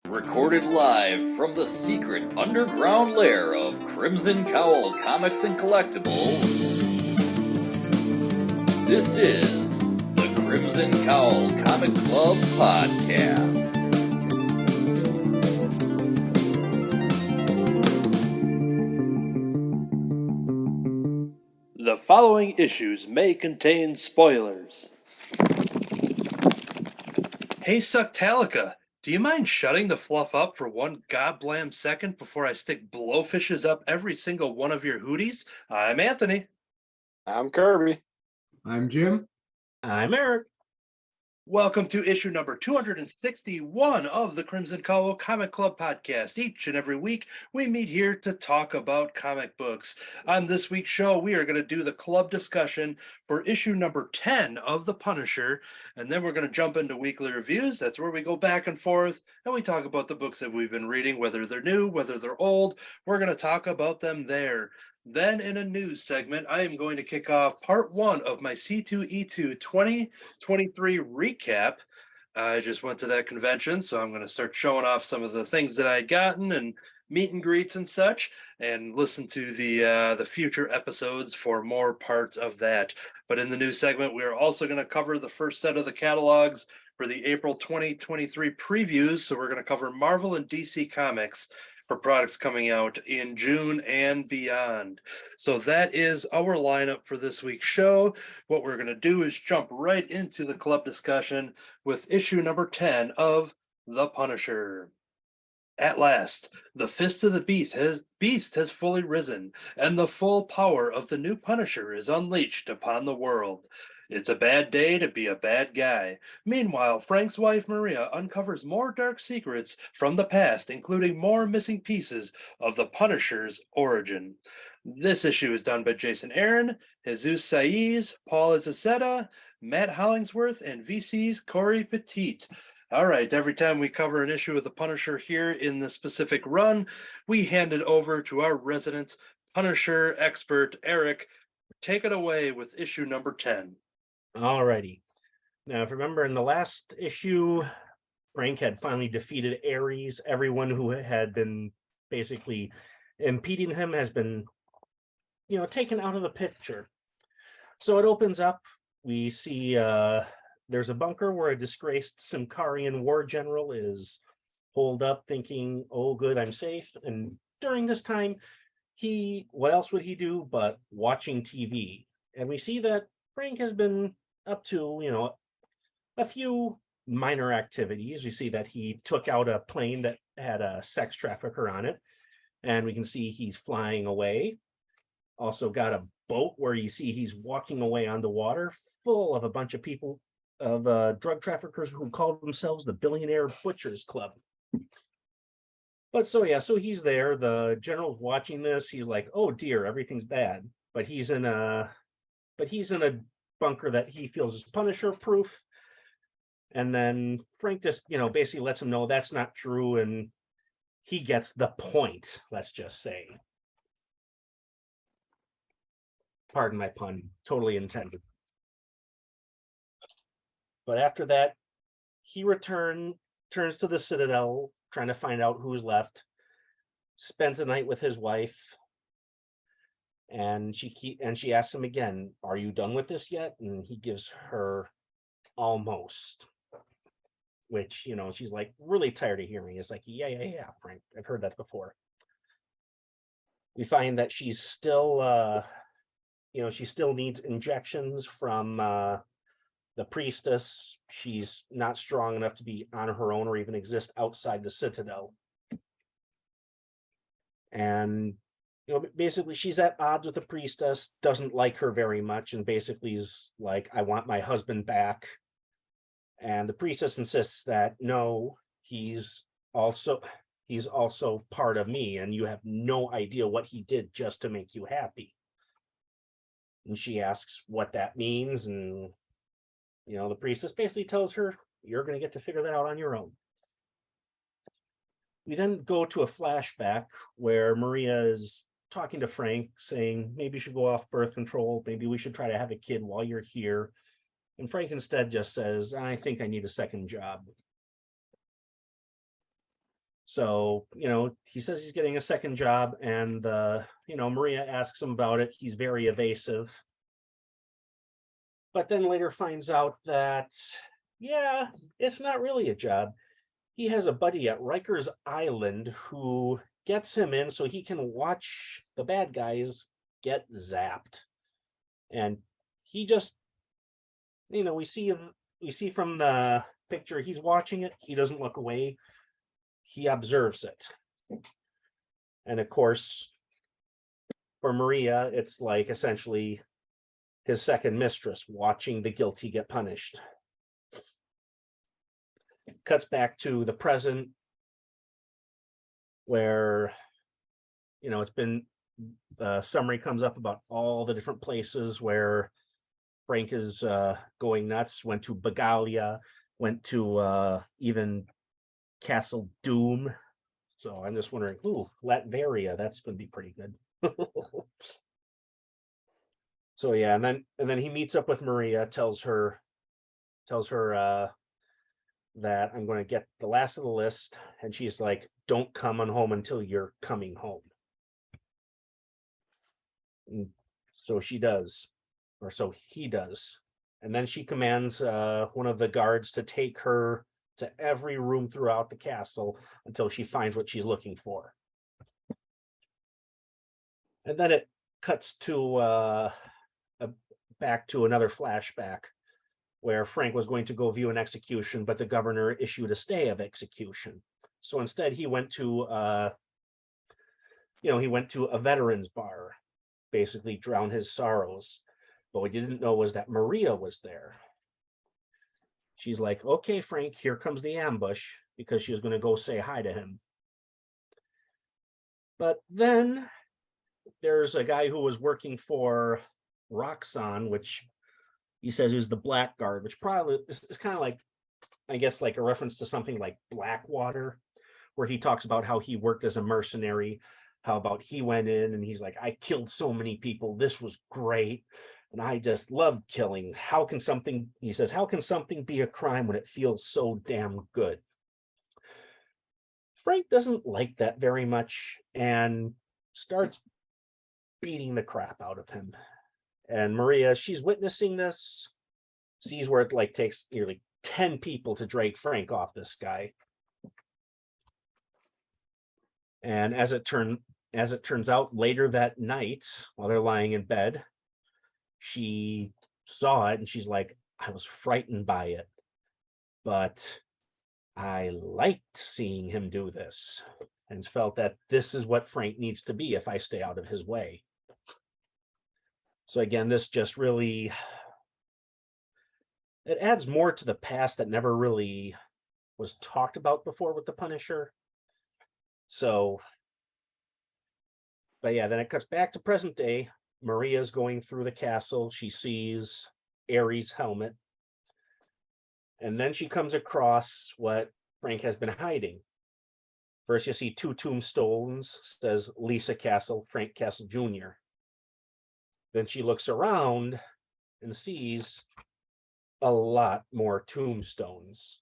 Recorded live from the secret underground lair of Crimson Cowl Comics and Collectibles, this is the Crimson Cowl Comic Club Podcast. The following issues may contain spoilers. Hey, Sucktalica, do you mind shutting the fluff up for one goddamn second before I stick blowfishes up every single one of your hooties? I'm Anthony. I'm Kirby. I'm Jim. I'm Eric. Welcome to issue number 261 of the Crimson Cowl Comic Club podcast. Each and every week, we meet here to talk about comic books. On this week's show, we are going to do the club discussion for issue number 10 of The Punisher, and then we're going to jump into weekly reviews. That's where we go back and forth, and we talk about the books that we've been reading, whether they're new, whether they're old. We're going to talk about them there. Then in a news segment, I am going to kick off part one of my C2E2 2023 recap. I just went to that convention, so I'm going to start showing off some of the things that I had gotten and meet and greets and such, and listen to the future episodes for more parts of that. But in the news segment, we are also going to cover the first set of the catalogs for the April 2023 previews. So we're going to cover Marvel and DC Comics for products coming out in June and beyond. So that is our lineup for this week's show. What we're going to do is jump right into the club discussion with issue number 10 of The Punisher. At last, the fist of the beast has fully risen, and the full power of the new Punisher is unleashed upon the world. It's a bad day to be a bad guy. Meanwhile, Frank's wife Maria uncovers more dark secrets from the past, including more missing pieces of the Punisher's origin. This issue is done by Jason Aaron, Jesus Saiz, Paul Azaceta, Matt Hollingsworth, and VC's Corey Petit. All right, every time we cover an issue of the Punisher here in the specific run, we hand it over to our resident Punisher expert, Eric. Take it away with issue number 10. Alrighty. Now, if you remember in the last issue, Frank had finally defeated Ares. Everyone who had been basically impeding him has been, taken out of the picture. So it opens up. We see there's a bunker where a disgraced Simkarian war general is holed up thinking, oh, good, I'm safe. And during this time, what else would he do but watching TV? And we see that Frank has been up to, a few minor activities. We see that he took out a plane that had a sex trafficker on it, and we can see he's flying away. Also got a boat where you see he's walking away on the water, full of a bunch of people, of drug traffickers who call themselves the Billionaire Butchers Club. But so he's there. The general's watching this. He's like, oh dear, everything's bad. But he's in a bunker that he feels is Punisher proof. And then Frank just, basically lets him know that's not true, and he gets the point, let's just say. Pardon my pun, totally intended. But after that, he turns to the Citadel, trying to find out who's left, spends the night with his wife, and she asks him again, are you done with this yet? And he gives her almost, which, she's like really tired of hearing. It's like, yeah, Frank, I've heard that before. We find that she's still, she still needs injections from the priestess. She's not strong enough to be on her own or even exist outside the Citadel. And basically she's at odds with the priestess, doesn't like her very much, and basically is like, I want my husband back. And the priestess insists that no, he's also part of me, and you have no idea what he did just to make you happy. And she asks what that means, and the priestess basically tells her, you're going to get to figure that out on your own. We then go to a flashback where Maria is talking to Frank, saying, maybe you should go off birth control. Maybe we should try to have a kid while you're here. And Frank instead just says, I think I need a second job. So, he says he's getting a second job, and Maria asks him about it. He's very evasive. But then later finds out that, yeah, it's not really a job. He has a buddy at Rikers Island who gets him in so he can watch the bad guys get zapped. And he just, we see from the picture, he's watching it. He doesn't look away. He observes it. And of course, for Maria, it's like essentially his second mistress watching the guilty get punished. Cuts back to the present where, it's been, the summary comes up about all the different places where Frank is going nuts. Went to Bagalia, went to even Castle Doom. So I'm just wondering, Latveria, that's going to be pretty good. So yeah, and then he meets up with Maria, tells her that I'm going to get the last of the list, and she's like, "Don't come on home until you're coming home." And so she does, or so he does, and then she commands one of the guards to take her to every room throughout the castle until she finds what she's looking for. And then it cuts to back to another flashback where Frank was going to go view an execution, but the governor issued a stay of execution. So instead, he went to a veterans bar, basically drown his sorrows. But what he didn't know was that Maria was there. She's like, "Okay, Frank, here comes the ambush," because she was going to go say hi to him. But then there's a guy who was working for Roxxon, which he says is the Blackguard, which probably is kind of like, I guess, like a reference to something like Blackwater, where he talks about how he worked as a mercenary, how about he went in and he's like, "I killed so many people. This was great. And I just love killing. How can something be a crime when it feels so damn good?" Frank doesn't like that very much and starts beating the crap out of him. And Maria, she's witnessing this, sees where it takes nearly 10 people to drag Frank off this guy. And as it turns out, later that night, while they're lying in bed, she saw it and she's like, "I was frightened by it, but I liked seeing him do this," and felt that this is what Frank needs to be if I stay out of his way. So again, this just really, it adds more to the past that never really was talked about before with the Punisher. So, but yeah, then it cuts back to present day. Maria's going through the castle. She sees Ares' helmet. And then she comes across what Frank has been hiding. First, you see 2 tombstones, says Lisa Castle, Frank Castle Jr. Then she looks around and sees a lot more tombstones.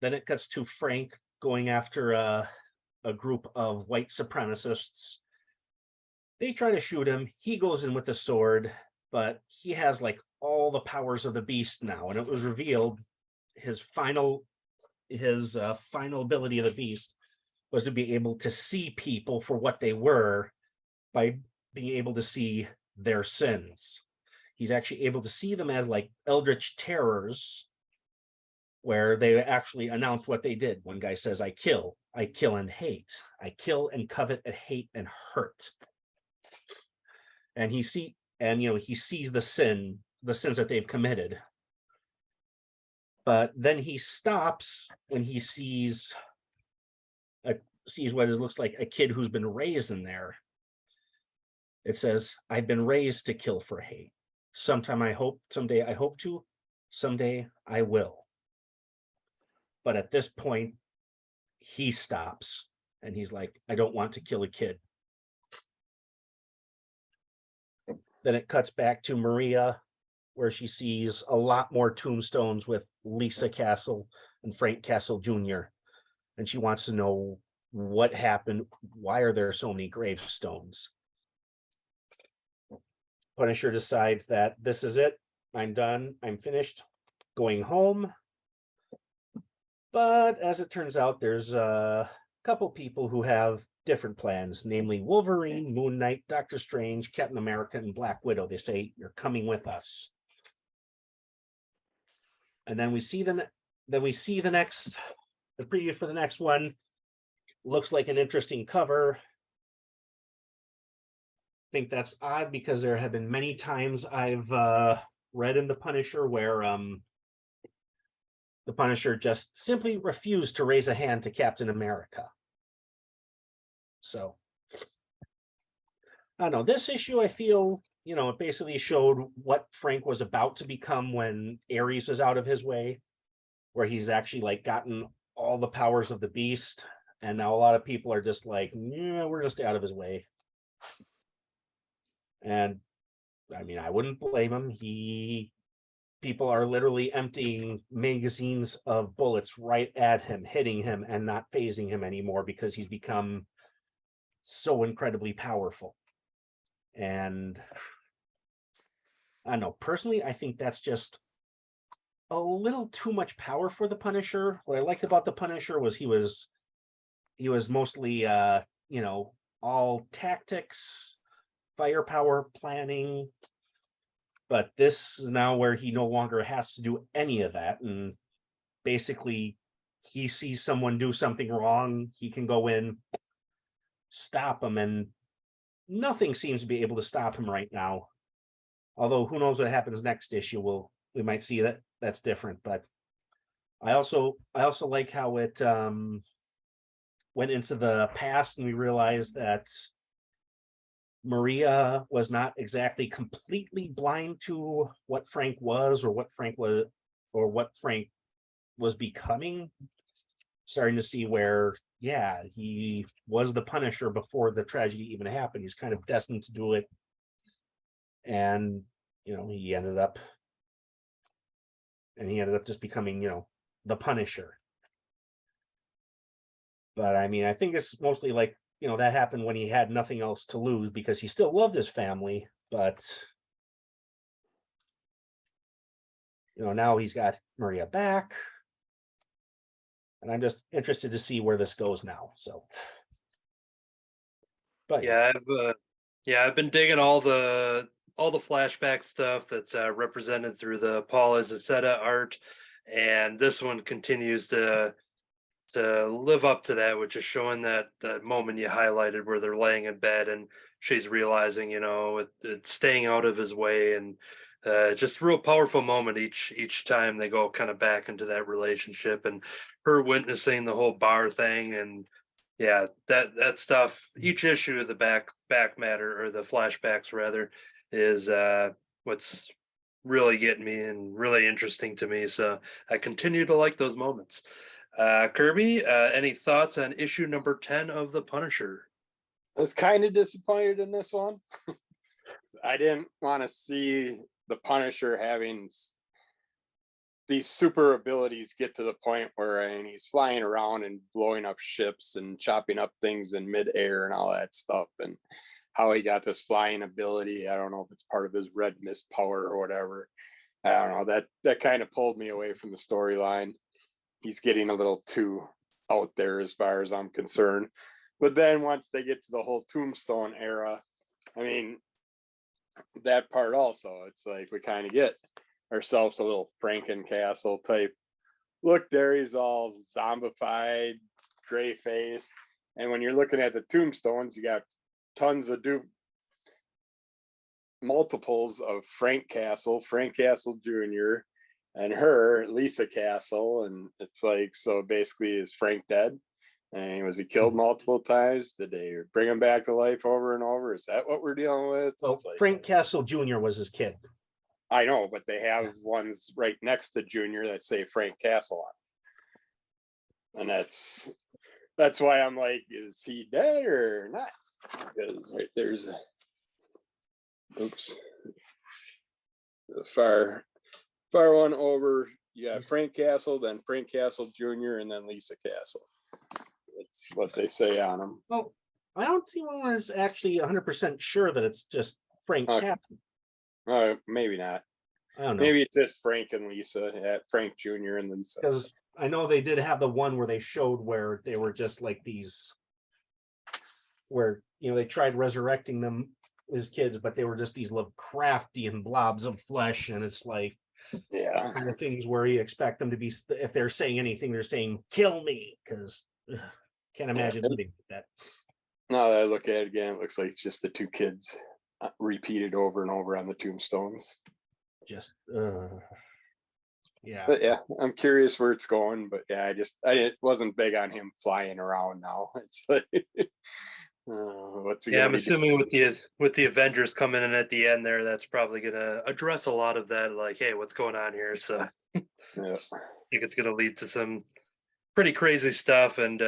Then it cuts to Frank going after a group of white supremacists. They try to shoot him. He goes in with a sword, but he has all the powers of the beast now. And it was revealed his final ability of the beast was to be able to see people for what they were by being able to see their sins. He's actually able to see them as eldritch terrors, where they actually announce what they did. One guy says, I kill and hate. I kill and covet and hate and hurt." And he sees the sins that they've committed. But then he stops when he sees what it looks like a kid who's been raised in there. It says, "I've been raised to kill for hate. Someday I hope to, someday I will." But at this point, he stops and he's like, "I don't want to kill a kid." Then it cuts back to Maria, where she sees a lot more tombstones with Lisa Castle and Frank Castle Jr. And she wants to know what happened. Why are there so many gravestones? Punisher decides that this is it. I'm done. I'm finished going home. But as it turns out, there's a couple people who have different plans, namely Wolverine, Moon Knight, Doctor Strange, Captain America, and Black Widow. They say, you're coming with us. And then we see the preview for the next one. Looks like an interesting cover. I think that's odd because there have been many times I've read in the Punisher where the Punisher just simply refused to raise a hand to Captain America. So I don't know. This issue, I feel, it basically showed what Frank was about to become when Ares was out of his way, where he's actually like gotten all the powers of the beast. And now a lot of people are just like, yeah, we're gonna stay out of his way. And I mean, I wouldn't blame him. People are literally emptying magazines of bullets right at him, hitting him and not phasing him anymore because he's become so incredibly powerful. And I don't know, personally, I think that's just a little too much power for the Punisher. What I liked about the Punisher was he was mostly all tactics, firepower, planning. But this is now where he no longer has to do any of that. And basically, he sees someone do something wrong, he can go in, stop them, and nothing seems to be able to stop him right now. Although who knows what happens next issue? We might see that's different. But I also like how it went into the past, and we realized that Maria was not exactly completely blind to what Frank was or what Frank was becoming. Starting to see where, yeah, he was the Punisher before the tragedy even happened. He's kind of destined to do it. And, he ended up just becoming, the Punisher. But I mean, I think it's mostly like, that happened when he had nothing else to lose because he still loved his family, but now he's got Maria back. And I'm just interested to see where this goes now. So, but I've been digging all the flashback stuff that's represented through the Paul Azaceta art, and this one continues to live up to that, which is showing that moment you highlighted where they're laying in bed and she's realizing, it's staying out of his way, and just a real powerful moment each time they go kind of back into that relationship, and her witnessing the whole bar thing. And yeah, that stuff, each issue of the back matter, or the flashbacks rather, is what's really getting me and really interesting to me. So I continue to like those moments. Kirby, any thoughts on issue number 10 of The Punisher? I was kind of disappointed in this one. I didn't want to see the Punisher having these super abilities get to the point where he's flying around and blowing up ships and chopping up things in midair and all that stuff, and how he got this flying ability. I don't know if it's part of his red mist power or whatever. I don't know. That kind of pulled me away from the storyline. He's getting a little too out there as far as I'm concerned. But then once they get to the whole Tombstone era, I mean, that part also, it's like we kind of get ourselves a little Frankencastle type look there. He's all zombified, gray faced. And when you're looking at the tombstones, you got tons of multiples of Frank Castle Jr., and her, Lisa Castle. And it's like, so basically, is Frank dead? And was he killed multiple times? Did they bring him back to life over and over? Is that what we're dealing with? Well, like, Frank Castle Jr. was his kid. I know, but they have ones right next to Junior that say Frank Castle on. And that's why I'm like, is he dead or not? Because right there's the far one over, You got Frank Castle, then Frank Castle Jr., and then Lisa Castle. That's what they say on them. Well, I don't see one where it's actually 100% sure that it's just Frank Okay. Castle. Maybe not. I don't know. Maybe it's just Frank and Lisa. Yeah, Frank Jr. and Lisa. Because I know they did have the one where they showed where they were just like these, where they tried resurrecting them as kids, but they were just these little crafty and blobs of flesh, and it's like Yeah. kind of things where you expect them to be, if they're saying anything, they're saying "kill me," because can't imagine living with that. Now that I look at it again, it looks like it's just the two kids repeated over and over on the tombstones. Just yeah. But yeah, I'm curious where it's going. But yeah, I wasn't big on him flying around now. It's like what's he I'm gonna be doing? assuming with the Avengers coming in at the end there, that's probably gonna address a lot of that, like, hey, what's going on here? So Yeah. I think it's gonna lead to some pretty crazy stuff. And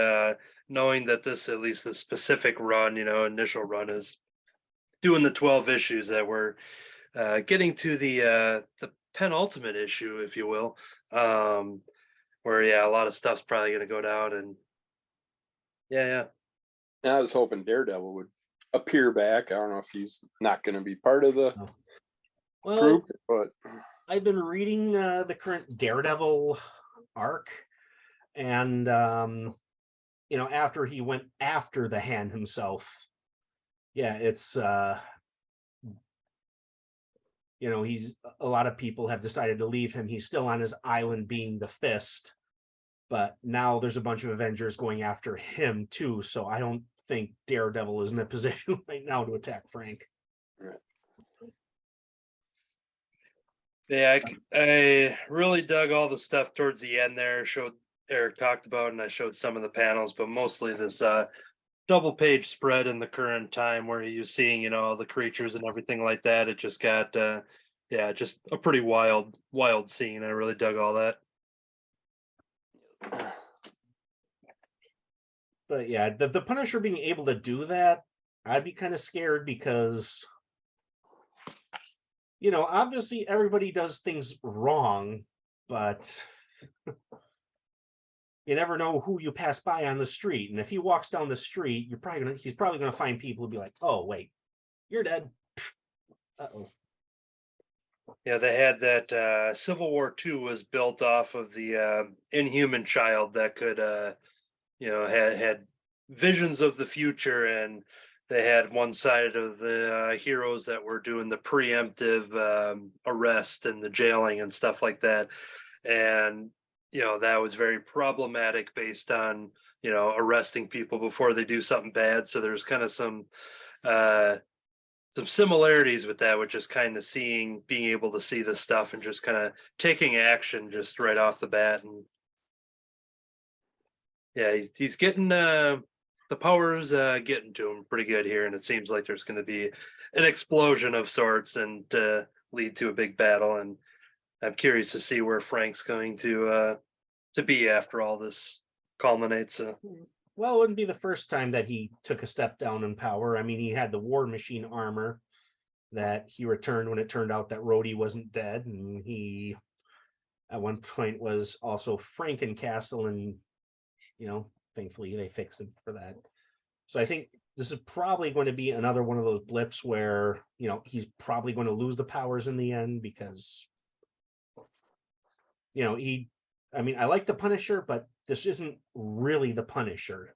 knowing that at least the specific run, initial run is doing the 12 issues, that we're getting to the penultimate issue, if you will, where a lot of stuff's probably going to go down. And yeah. I was hoping Daredevil would appear back. I don't know if he's not going to be part of the group, but I've been reading the current Daredevil arc, and after he went after the Hand himself, it's he's, a lot of people have decided to leave him. He's still on his island being the Fist, but now there's a bunch of Avengers going after him too. So I don't think Daredevil is in a position right now to attack Frank. Yeah, I really dug all the stuff towards the end there. Eric talked about, and I showed some of the panels, but mostly this double page spread in the current time where you're seeing, all the creatures and everything like that. It just got, just a pretty wild scene. I really dug all that. But yeah, the Punisher being able to do that, I'd be kind of scared because, obviously everybody does things wrong, but you never know who you pass by on the street. And if he walks down the street, he's probably gonna find people who'll be like, "Oh, wait, you're dead." Uh-oh. Yeah, they had that Civil War II was built off of the Inhuman child that could had visions of the future, and they had one side of the heroes that were doing the preemptive arrest and the jailing and stuff like that. And that was very problematic based on arresting people before they do something bad. So there's kind of some similarities with that, which is kind of being able to see this stuff and just kind of taking action just right off the bat. And yeah, he's getting the powers getting to him pretty good here, and it seems like there's going to be an explosion of sorts and lead to a big battle. And I'm curious to see where Frank's going to be after all this culminates. Well, it wouldn't be the first time that he took a step down in power. I mean, he had the War Machine armor that he returned when it turned out that Rhodey wasn't dead, and he at one point was also Frankencastle, and thankfully they fixed him for that. So I think this is probably going to be another one of those blips where he's probably going to lose the powers in the end, because I like the Punisher, but this isn't really the Punisher.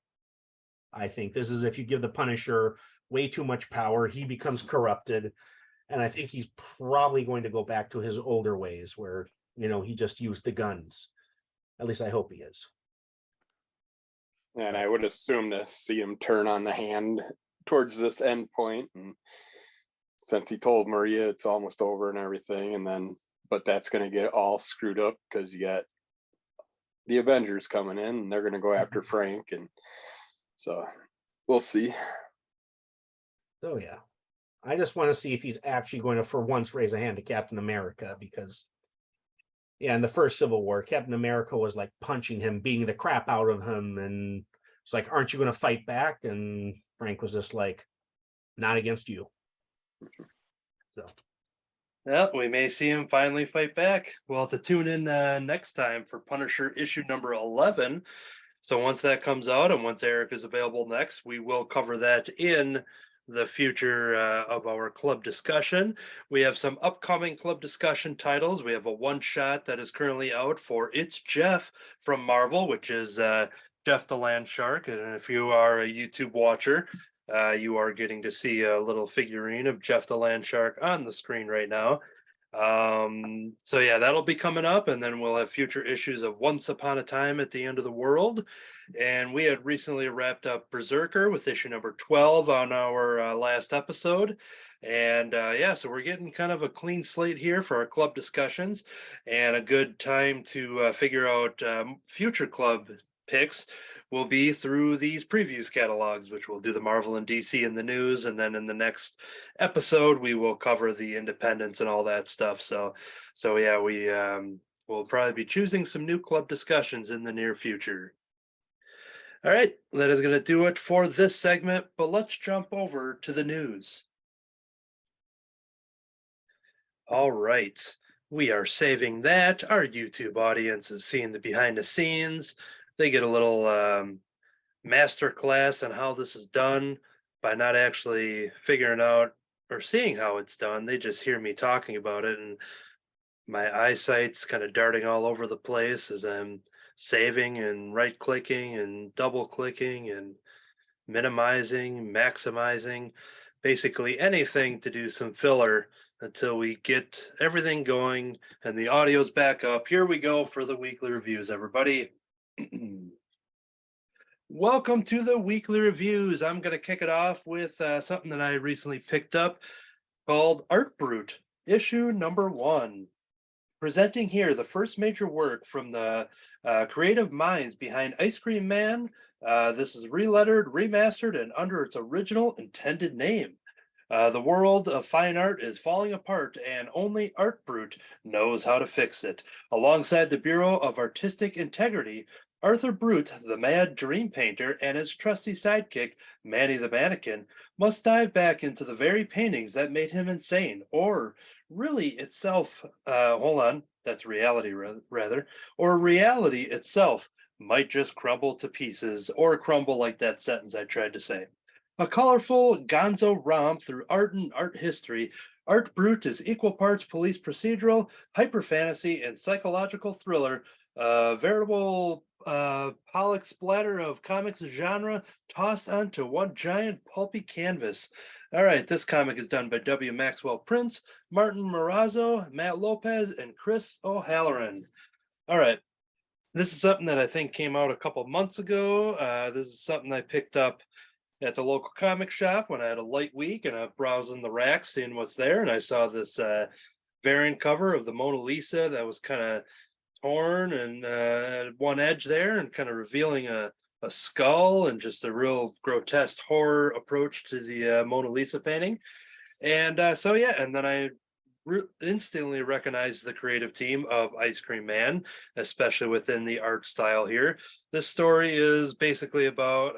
I think this is, if you give the Punisher way too much power, he becomes corrupted. And I think he's probably going to go back to his older ways where, he just used the guns. At least I hope he is. And I would assume to see him turn on the Hand towards this end point. And since he told Maria it's almost over and everything, but that's going to get all screwed up because you got the Avengers coming in and they're going to go after Frank. And so we'll see. Oh, yeah. I just want to see if he's actually going to, for once, raise a hand to Captain America, because, in the first Civil War, Captain America was like punching him, beating the crap out of him. And it's like, aren't you going to fight back? And Frank was just like, not against you. So Yeah, we may see him finally fight back. We'll have to tune in next time for Punisher issue number 11. So once that comes out and once Eric is available next, we will cover that in the future of our club discussion. We have some upcoming club discussion titles. We have a one shot that is currently out for It's Jeff from Marvel, which is Jeff the Land Shark. And if you are a YouTube watcher, you are getting to see a little figurine of Jeff the Land Shark on the screen right now. So yeah, that'll be coming up, and then we'll have future issues of Once Upon a Time at the End of the World. And we had recently wrapped up Berserker with issue number 12 on our last episode. And yeah, so we're getting kind of a clean slate here for our club discussions and a good time to figure out future club picks will be through these previews catalogs, which will do the Marvel and DC in the news, and then in the next episode we will cover the independents and all that stuff. So yeah, we will probably be choosing some new club discussions in the near future. All right, that is going to do it for this segment, but let's jump over to the news. All right, we are saving that. Our YouTube audience is seeing the behind the scenes. They get a little master class on how this is done by not actually figuring out or seeing how it's done. They just hear me talking about it, and my eyesight's kind of darting all over the place as I'm saving and right clicking and double clicking and minimizing, maximizing, basically anything to do some filler until we get everything going and the audio's back up. Here we go for the weekly reviews, everybody. Welcome to the weekly reviews. I'm going to kick it off with something that I recently picked up called Art Brut, issue number 1. Presenting here the first major work from the creative minds behind Ice Cream Man. This is relettered, remastered, and under its original intended name. The world of fine art is falling apart, and only Art Brut knows how to fix it. Alongside the Bureau of Artistic Integrity, Arthur Brut, the mad dream painter, and his trusty sidekick, Manny the Mannequin, must dive back into the very paintings that made him insane, or really itself, hold on, that's reality rather, or reality itself might just crumble to pieces, or crumble like that sentence I tried to say. A colorful gonzo romp through art and art history, Art Brut is equal parts police procedural, hyper fantasy, and psychological thriller, a veritable Pollock splatter of comics genre tossed onto one giant pulpy canvas. All right, this comic is done by W. Maxwell Prince, Martin Morazzo, Matt Lopez, and Chris O'Halloran. All right, this is something that I think came out a couple months ago. This is something I picked up at the local comic shop when I had a light week, and I'm browsing the racks, seeing what's there, and I saw this variant cover of the Mona Lisa that was kind of torn and at one edge there, and kind of revealing a skull and just a real grotesque horror approach to the Mona Lisa painting. And so yeah, and then I instantly recognized the creative team of Ice Cream Man, especially within the art style here. This story is basically about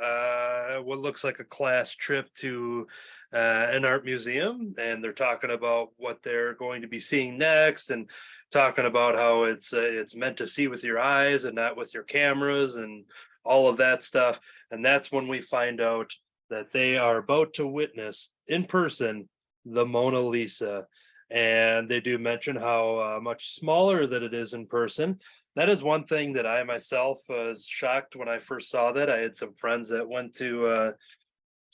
what looks like a class trip to an art museum, and they're talking about what they're going to be seeing next, and talking about how it's meant to see with your eyes and not with your cameras and all of that stuff. And that's when we find out that they are about to witness in person the Mona Lisa. And they do mention how much smaller that it is in person. That is one thing that I myself was shocked when I first saw that. I had some friends that went to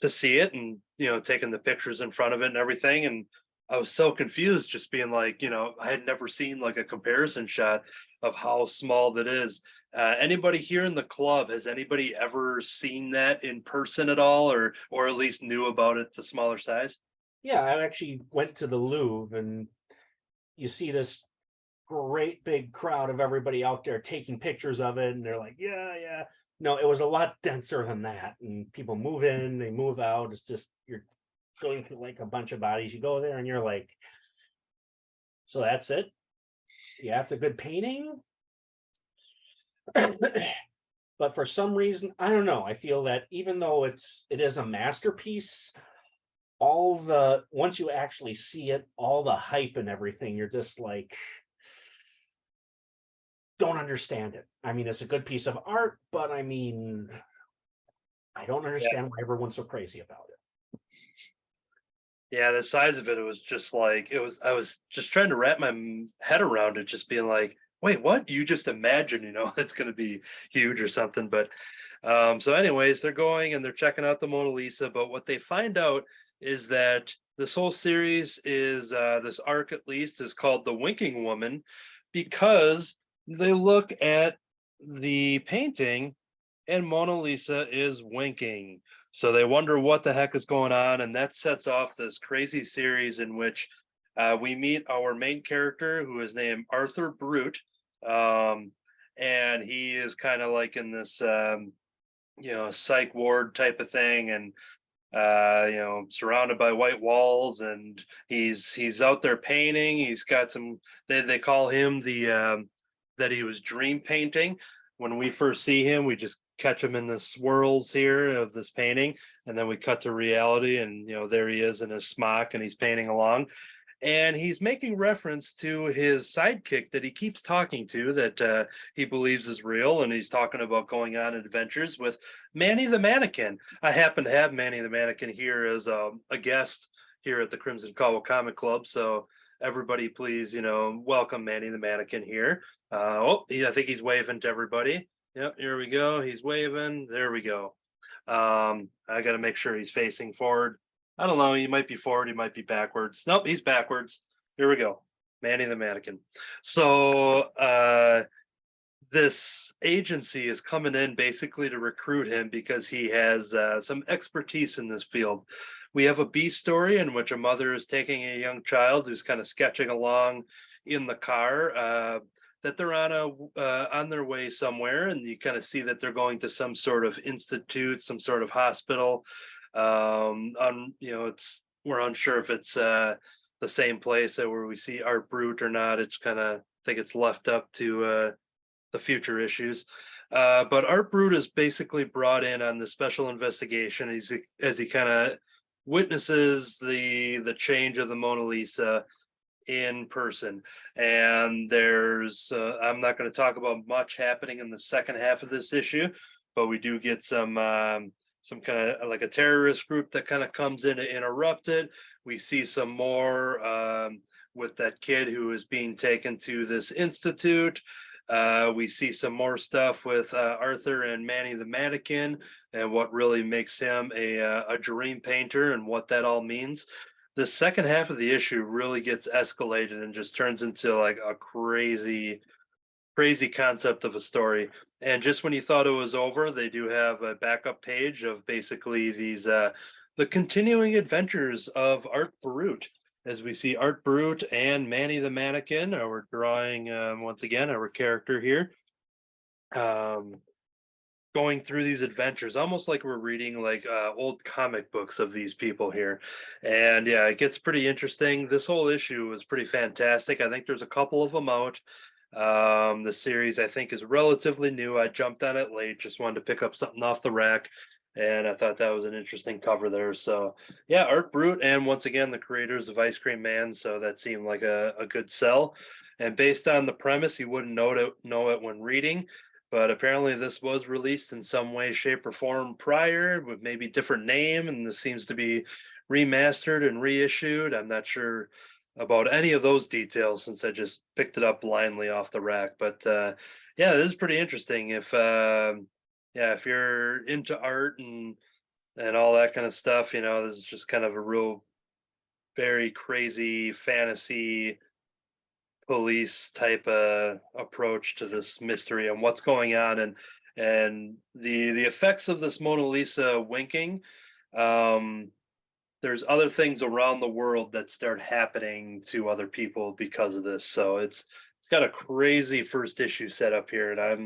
see it, and taking the pictures in front of it and everything, and I was so confused, just being like, I had never seen like a comparison shot of how small that is. Anybody here in the club, has anybody ever seen that in person at all, or at least knew about it, the smaller size? Yeah, I actually went to the Louvre, and you see this great big crowd of everybody out there taking pictures of it, and they're like, yeah. No, it was a lot denser than that, and people move in, they move out. It's just, you're going through like a bunch of bodies. You go there and you're like, so that's it? Yeah, it's a good painting. But for some reason, I don't know, I feel that even though it is a masterpiece, once you actually see it, all the hype and everything, you're just like, don't understand it. I mean, it's a good piece of art, but I mean, I don't understand why everyone's so crazy about it. Yeah, the size of it, it was just like I was just trying to wrap my head around it, just being like, wait, what? You just imagine, it's going to be huge or something. But so, anyways, they're going and they're checking out the Mona Lisa. But what they find out is that this whole series is this arc, at least, is called the Winking Woman, because they look at the painting and Mona Lisa is winking. So they wonder what the heck is going on, and that sets off this crazy series in which we meet our main character, who is named Arthur Brut, and he is kind of like in this, psych ward type of thing, and surrounded by white walls, and he's out there painting. He's got some. They call him the that he was dream painting. When we first see him, we just catch him in the swirls here of this painting, and then we cut to reality, and there he is in his smock, and he's painting along, and he's making reference to his sidekick that he keeps talking to, that he believes is real, and he's talking about going on adventures with Manny the Mannequin. I happen to have Manny the Mannequin here as a guest here at the Crimson Cowl Comic Club, so everybody please welcome Manny the Mannequin here. I think he's waving to everybody. Yep, here we go. He's waving. There we go. I got to make sure he's facing forward. I don't know. He might be forward. He might be backwards. Nope, he's backwards. Here we go. Manny the Mannequin. So this agency is coming in basically to recruit him because he has some expertise in this field. We have a B story in which a mother is taking a young child who's kind of sketching along in the car. That they're on their way somewhere, and you kind of see that they're going to some sort of institute, some sort of hospital. We're unsure if it's the same place where we see Art Brut or not. It's kind of, I think it's left up to the future issues. But Art Brut is basically brought in on the special investigation as he kind of witnesses the change of the Mona Lisa in person. And there's I'm not going to talk about much happening in the second half of this issue, but we do get some kind of like a terrorist group that kind of comes in to interrupt it. We see some more with that kid who is being taken to this institute. We see some more stuff with Arthur and Manny the Mannequin, and what really makes him a dream painter and what that all means. The second half of the issue really gets escalated and just turns into like a crazy concept of a story. And just when you thought it was over, they do have a backup page of basically these the continuing adventures of Art Brut, as we see Art Brut and Manny the Mannequin, our drawing once again, our character here, going through these adventures, almost like we're reading like old comic books of these people here. And yeah, it gets pretty interesting. This whole issue was pretty fantastic. I think there's a couple of them out. The series, I think, is relatively new. I jumped on it late, just wanted to pick up something off the rack, and I thought that was an interesting cover there. So yeah, Art Brut, and once again, the creators of Ice Cream Man, so that seemed like a good sell. And based on the premise, you wouldn't know it when reading, but apparently this was released in some way, shape, or form prior with maybe different name, and this seems to be remastered and reissued. I'm not sure about any of those details since I just picked it up blindly off the rack. But yeah, this is pretty interesting. If you're into art and all that kind of stuff, this is just kind of a real very crazy fantasy police type approach to this mystery and what's going on, and the effects of this Mona Lisa winking. There's other things around the world that start happening to other people because of this. So it's got a crazy first issue set up here, and I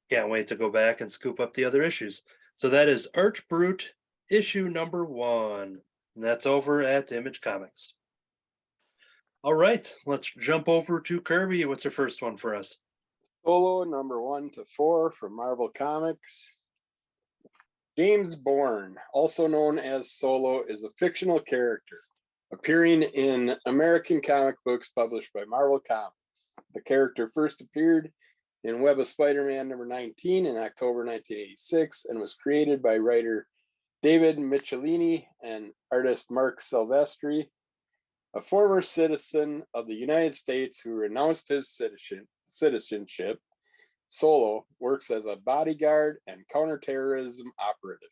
can't wait to go back and scoop up the other issues. So that is Art Brut issue number 1, and that's over at Image Comics. All right, let's jump over to Kirby. What's your first one for us? Solo number 1 to 4 from Marvel Comics. James Bourne, also known as Solo, is a fictional character appearing in American comic books published by Marvel Comics. The character first appeared in Web of Spider-Man number 19 in October 1986 and was created by writer David Michelini and artist Mark Silvestri, a former citizen of the United States who renounced his citizenship. Solo works as a bodyguard and counterterrorism operative.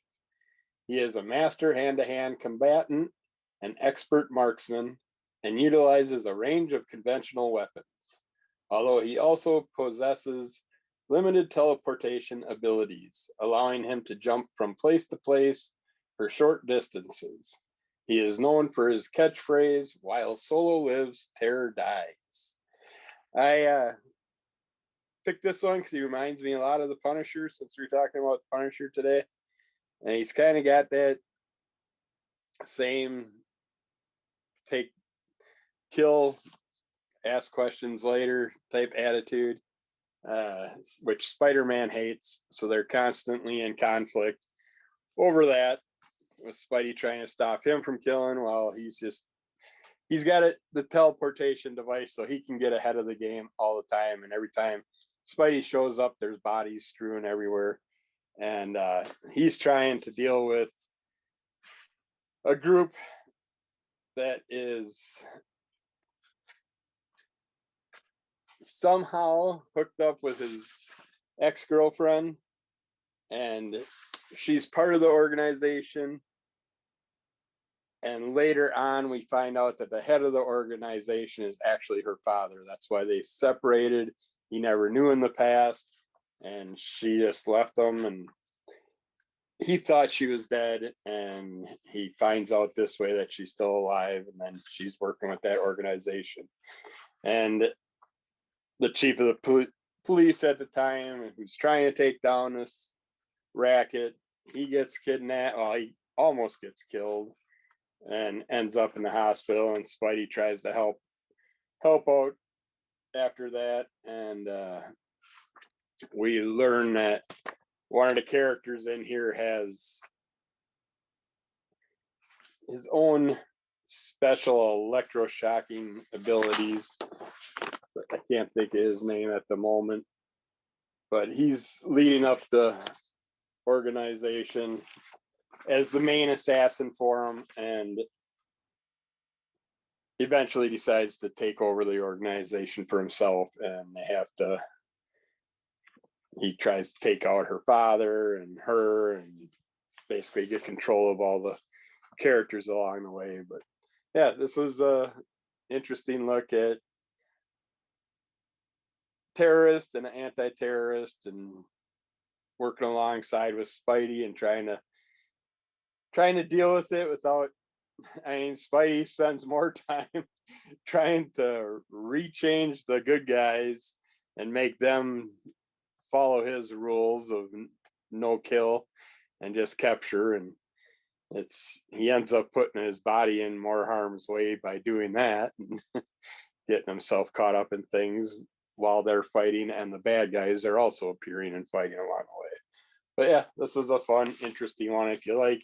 He is a master hand-to-hand combatant, an expert marksman, and utilizes a range of conventional weapons, although he also possesses limited teleportation abilities, allowing him to jump from place to place for short distances. He is known for his catchphrase, "While Solo lives, terror dies." I picked this one because he reminds me a lot of the Punisher, since we're talking about Punisher today. And he's kind of got that same take, kill, ask questions later type attitude, which Spider-Man hates. So they're constantly in conflict over that, with Spidey trying to stop him from killing while he's got the teleportation device so he can get ahead of the game all the time. And every time Spidey shows up, there's bodies strewn everywhere. And he's trying to deal with a group that is somehow hooked up with his ex-girlfriend, and she's part of the organization. And later on, we find out that the head of the organization is actually her father. That's why they separated. He never knew in the past, and she just left him, and he thought she was dead, and he finds out this way that she's still alive, and then she's working with that organization. And the chief of the police at the time, who's trying to take down this racket, he gets kidnapped. Well, he almost gets killed and ends up in the hospital, and Spidey tries to help out after that. And we learn that one of the characters in here has his own special electroshocking abilities. I can't think of his name at the moment, but he's leading up the organization as the main assassin for him, and eventually decides to take over the organization for himself. And he tries to take out her father and her, and basically get control of all the characters along the way. But yeah, this was a interesting look at terrorist and anti-terrorist, and working alongside with Spidey and trying to deal with it without. I mean, Spidey spends more time trying to rechange the good guys and make them follow his rules of no kill and just capture, and he ends up putting his body in more harm's way by doing that, and getting himself caught up in things while they're fighting, and the bad guys are also appearing and fighting along the way. But yeah, this is a fun, interesting one. If you like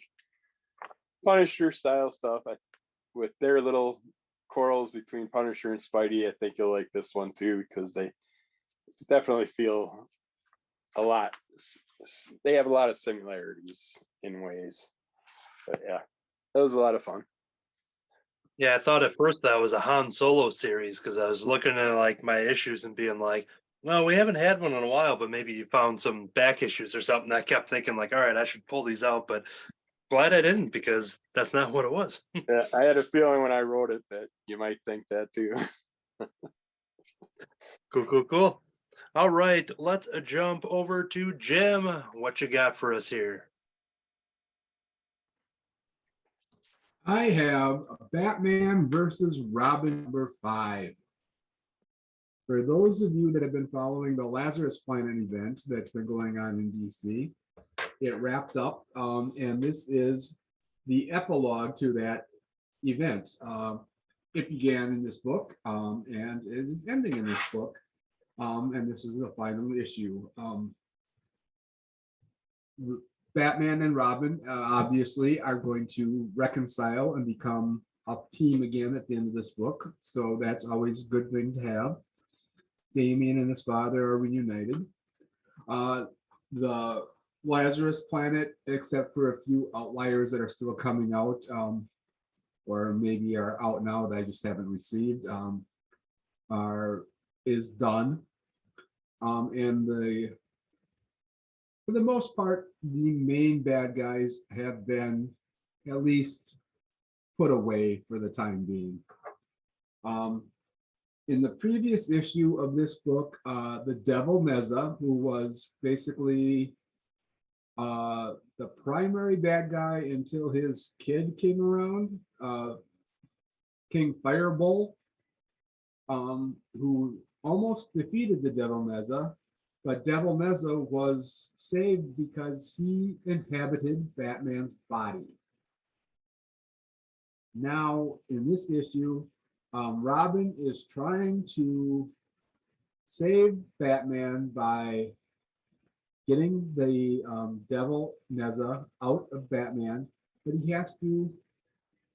Punisher style stuff, with their little quarrels between Punisher and Spidey, I think you'll like this one too, because they definitely feel they have a lot of similarities in ways. But yeah, that was a lot of fun. Yeah, I thought at first that was a Han Solo series, because I was looking at like my issues and being like, well, we haven't had one in a while, but maybe you found some back issues or something. I kept thinking like, all right, I should pull these out, but glad I didn't, because that's not what it was. Yeah, I had a feeling when I wrote it that you might think that too. Cool. All right, let's jump over to Jim. What you got for us here? I have Batman versus Robin #5. For those of you that have been following the Lazarus Planet event that's been going on in DC, it wrapped up, and this is the epilogue to that event. It began in this book, and it is ending in this book, and this is the final issue. Batman and Robin obviously are going to reconcile and become a team again at the end of this book. So that's always a good thing to have. Damian and his father are reunited. The Lazarus planet, except for a few outliers that are still coming out, or maybe are out now that I just haven't received, is done. And for the most part, the main bad guys have been at least put away for the time being. In the previous issue of this book, the Devil Meza, who was basically the primary bad guy until his kid came around, King Firebolt, who almost defeated the Devil Meza, but Devil Meza was saved because he inhabited Batman's body. Now, in this issue, Robin is trying to save Batman by getting the Devil Meza out of Batman, but he has to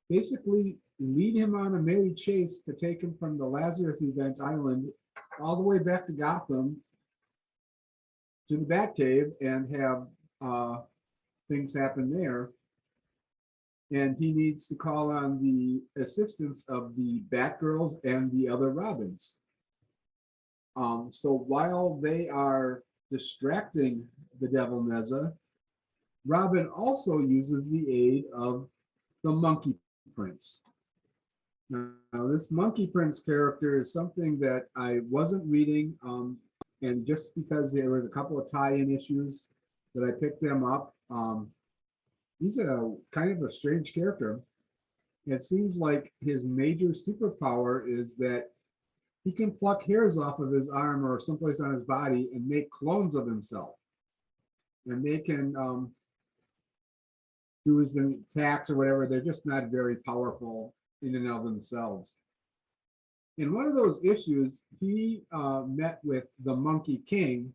basically lead him on a merry chase to take him from the Lazarus Event Island all the way back to Gotham to the Batcave and have things happen there. And he needs to call on the assistance of the Batgirls and the other Robins. So while they are distracting the Devil Meza, Robin also uses the aid of the Monkey Prince. Now, this Monkey Prince character is something that I wasn't reading, and just because there was a couple of tie-in issues that I picked them up, he's a kind of a strange character. It seems like his major superpower is that he can pluck hairs off of his arm or someplace on his body and make clones of himself. And they can do his attacks or whatever. They're just not very powerful in and of themselves. In one of those issues, he met with the Monkey King,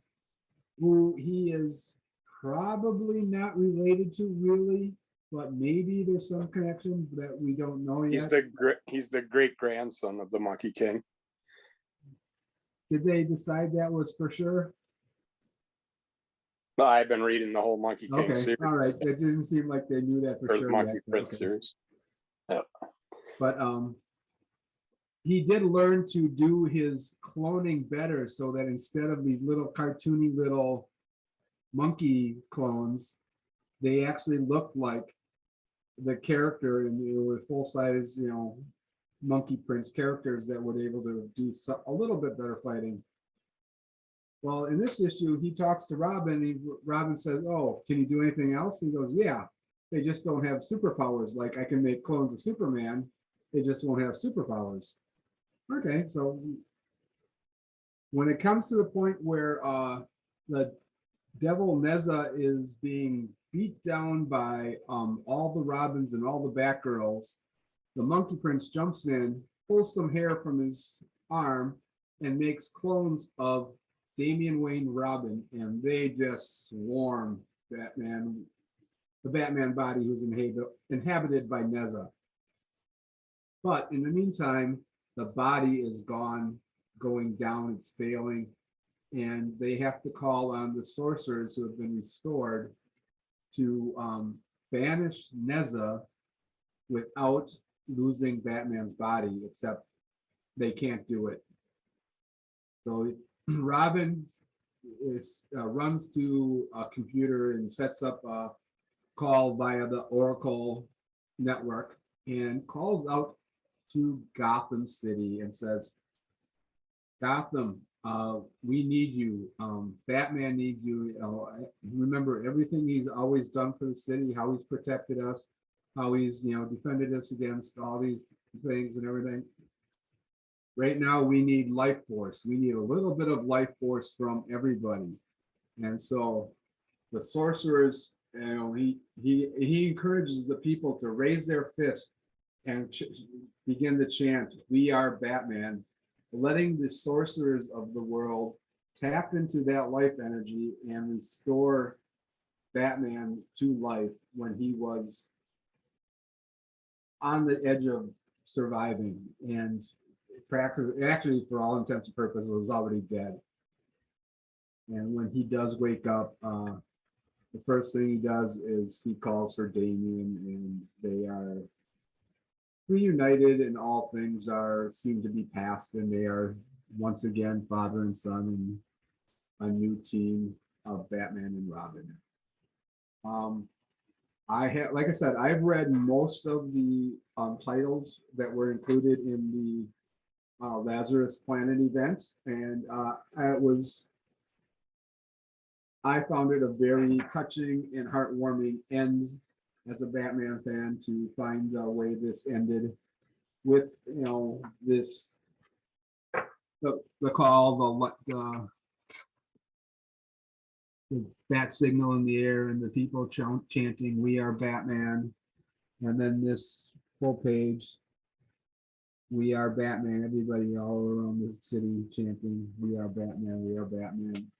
who he is probably not related to really, but maybe there's some connection that we don't know yet. He's the great grandson of the Monkey King. Did they decide that was for sure? No, I've been reading the whole Monkey King Okay, series. all right. It didn't seem like they knew that for Or sure. the Monkey yet. Prince Okay. series. Yep. But he did learn to do his cloning better, so that instead of these little cartoony little monkey clones, they actually looked like the character, and they were full size, Monkey Prince characters that were able to do a little bit better fighting. Well, in this issue, he talks to Robin. Robin says, "Oh, can you do anything else?" He goes, "Yeah, they just don't have superpowers. Like I can make clones of Superman. They just won't have superpowers." Okay, so when it comes to the point where the Devil Meza is being beat down by all the Robins and all the Batgirls, the Monkey Prince jumps in, pulls some hair from his arm, and makes clones of Damian Wayne Robin, and they just swarm Batman, the Batman body who's inhabited by Meza. But in the meantime, the body is going down, it's failing, and they have to call on the sorcerers who have been restored to banish Meza without losing Batman's body, except they can't do it. So Robin runs to a computer and sets up a call via the Oracle network and calls out to Gotham City and says, "Gotham, we need you. Batman needs you. Remember everything he's always done for the city, how he's protected us, how he's defended us against all these things and everything. Right now, we need life force. We need a little bit of life force from everybody." And so the sorcerers, he encourages the people to raise their fist and begin to chant, "We are Batman," letting the sorcerers of the world tap into that life energy and restore Batman to life when he was on the edge of surviving and practically, actually, for all intents and purposes, was already dead. And when he does wake up, the first thing he does is he calls for Damien, and they are reunited, and all things seem to be past, and they are once again father and son and a new team of Batman and Robin. Like I said, I've read most of the titles that were included in the Lazarus Planet event, and I found it a very touching and heartwarming end as a Batman fan to find the way this ended with, this, the call, the bat signal in the air and the people chanting, "We are Batman." And then this full page, "We are Batman." Everybody all around the city chanting, "We are Batman, we are Batman."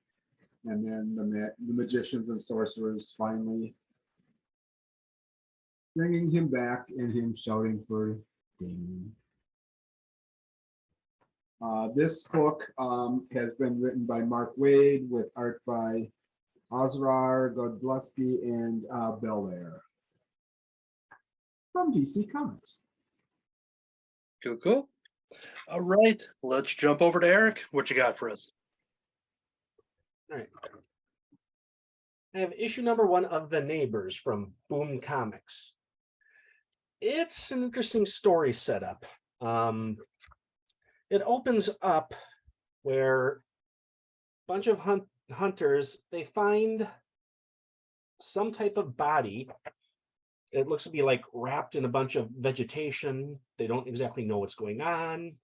And then the magicians and sorcerers finally bringing him back and him shouting for Damien. This book has been written by Mark Waid with art by Osrar Godlewski and Belair from DC Comics. Cool. All right, let's jump over to Eric. What you got for us? All right. I have issue number 1 of The Neighbors from Boom Comics. It's an interesting story setup. It opens up where a bunch of hunters, they find some type of body. It looks to be like wrapped in a bunch of vegetation. They don't exactly know what's going on.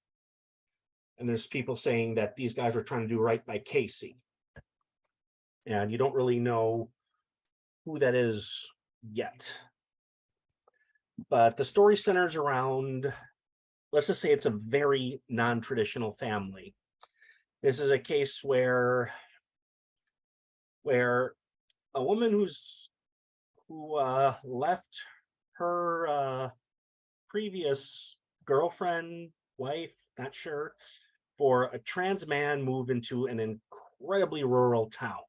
And there's people saying that these guys were trying to do right by Casey. And you don't really know who that is yet. But the story centers around, let's just say it's a very non-traditional family. This is a case where a woman who left her previous girlfriend, wife, not sure, for a trans man, moved into an incredibly rural town.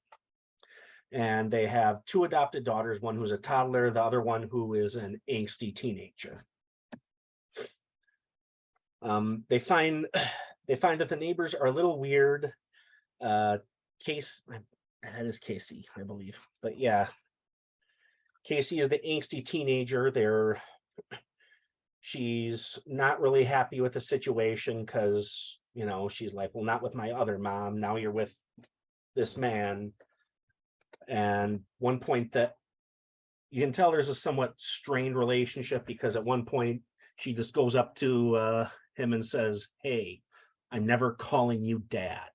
And they have 2 adopted daughters, one who's a toddler, the other one who is an angsty teenager. They find that the neighbors are a little weird. That is Casey, I believe. But yeah, Casey is the angsty teenager. She's not really happy with the situation because, she's like, well, not with my other mom. Now you're with this man. And one point that you can tell there's a somewhat strained relationship, because at one point she just goes up to him and says, "Hey, I'm never calling you dad,"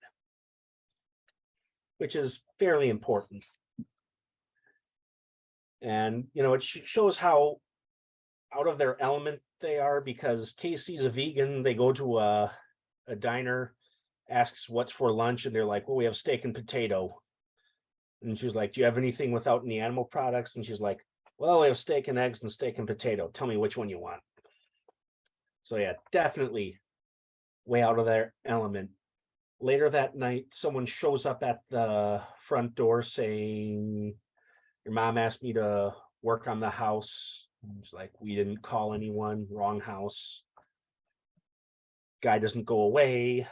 which is fairly important. And, it shows how out of their element they are, because Casey's a vegan. They go to a diner, asks what's for lunch, and they're like, "Well, we have steak and potato." And she's like, "Do you have anything without any animal products?" And she's like, "Well, we have steak and eggs and steak and potato. Tell me which one you want." So yeah, definitely way out of their element. Later that night, someone shows up at the front door saying, "Your mom asked me to work on the house." And she's like, "We didn't call anyone, wrong house." Guy doesn't go away.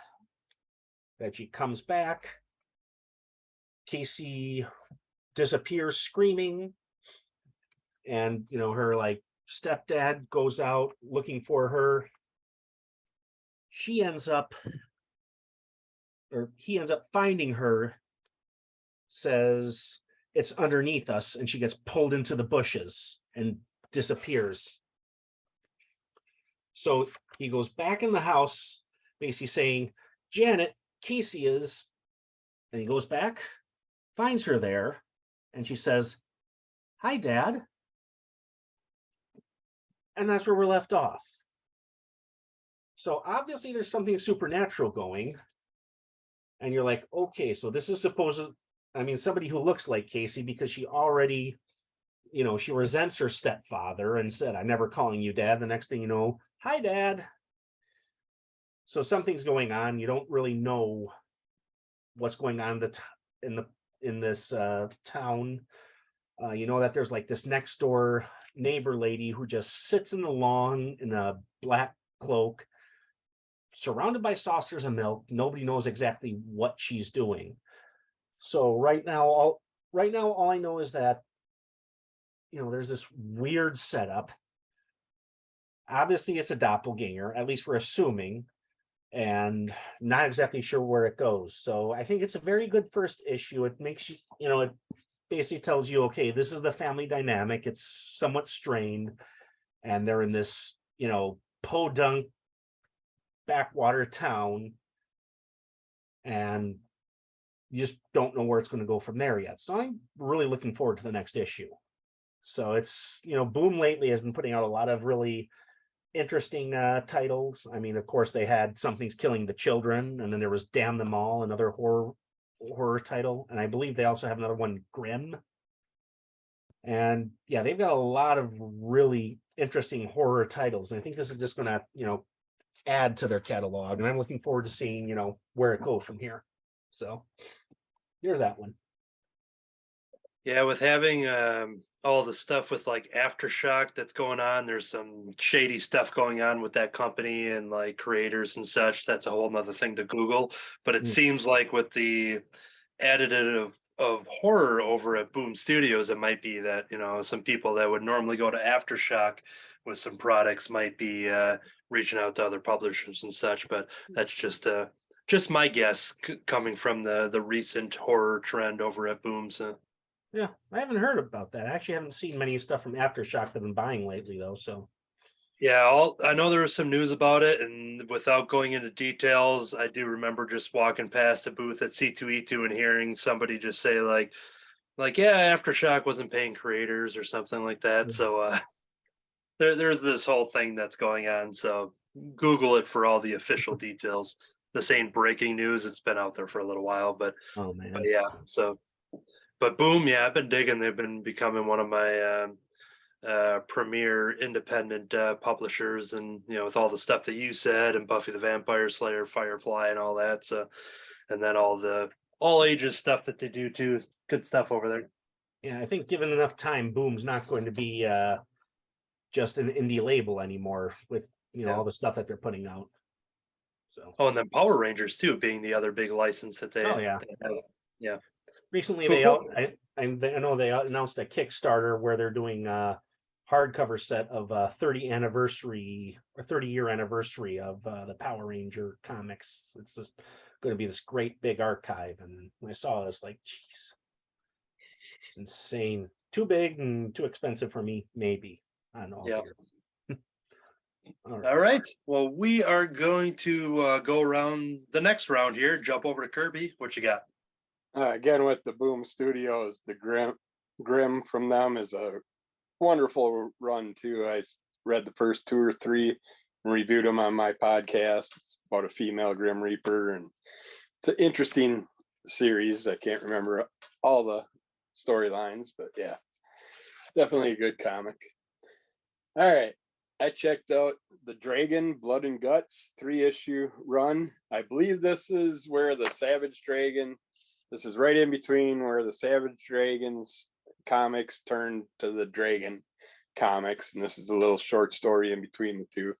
Then she comes back. Casey disappears screaming, and her stepdad goes out looking for her. He ends up finding her, says it's underneath us, and she gets pulled into the bushes and disappears. So he goes back in the house, basically saying, "Janet, Casey is," and he goes back, finds her there, and she says, "Hi, Dad." And that's where we're left off. So obviously there's something supernatural going, and you're like, okay, so this is supposed I mean, somebody who looks like Casey, because she already, she resents her stepfather and said, "I'm never calling you dad." The next thing you know, "Hi, dad." So something's going on. You don't really know what's going on in this town. You know that there's like this next door neighbor lady who just sits in the lawn in a black cloak, surrounded by saucers of milk. Nobody knows exactly what she's doing. So right now, all I know is that there's this weird setup. Obviously, it's a doppelganger. At least we're assuming, and not exactly sure where it goes. So I think it's a very good first issue. It makes it basically tells you, okay, this is the family dynamic. It's somewhat strained, and they're in this, podunk backwater town, and you just don't know where it's going to go from there yet. So I'm really looking forward to the next issue. So it's, Boom lately has been putting out a lot of really interesting titles. I mean, of course, they had Something's Killing the Children, and then there was Damn Them All, another horror title, and I believe they also have another one, Grimm. And yeah, they've got a lot of really interesting horror titles, and I think this is just going to add to their catalog, and I'm looking forward to seeing where it goes from here. So here's that one. Yeah, with having all the stuff with like Aftershock that's going on, there's some shady stuff going on with that company and like creators and such. That's a whole nother thing to Google. But it seems like with the additive of horror over at Boom Studios, it might be that some people that would normally go to Aftershock with some products might be reaching out to other publishers and such. But that's just my guess coming from the recent horror trend over at Boom. So. Yeah, I haven't heard about that. I actually haven't seen many stuff from Aftershock that I've been buying lately, though. So Yeah, I know there was some news about it, and without going into details, I do remember just walking past a booth at C2E2 and hearing somebody just say yeah, Aftershock wasn't paying creators or something like that. So there's this whole thing that's going on. So Google it for all the official details. This ain't breaking news; it's been out there for a little while, but oh man, but yeah. So, but Boom, yeah, I've been digging. They've been becoming one of my premier independent publishers, and with all the stuff that you said, and Buffy the Vampire Slayer, Firefly, and all that. So, and then all ages stuff that they do too. Good stuff over there. Yeah, I think given enough time, Boom's not going to be just an indie label anymore with all the stuff that they're putting out. So and then Power Rangers too, being the other big license that they they have. Yeah. Recently Cool. I know they announced a Kickstarter where they're doing a hardcover set of 30 anniversary or 30-year anniversary of the Power Ranger comics. It's just going to be this great big archive, and when I saw it, I was like, geez, it's insane. Too big and too expensive for me, maybe. I don't know. Yeah. All All right. Well, we are going to go around the next round here. Jump over to Kirby. What you got? Again, with the Boom Studios, the Grimm from them is a wonderful run too. I read the first 2 or 3 and reviewed them on my podcast. It's about a female Grim Reaper, and it's an interesting series. I can't remember all the storylines, but yeah, definitely a good comic. All right. I checked out the Dragon Blood and Guts 3-issue run. I believe this is where the Savage Dragon, this is right in between where the Savage Dragons comics turned to the Dragon comics. And this is a little short story in between the two.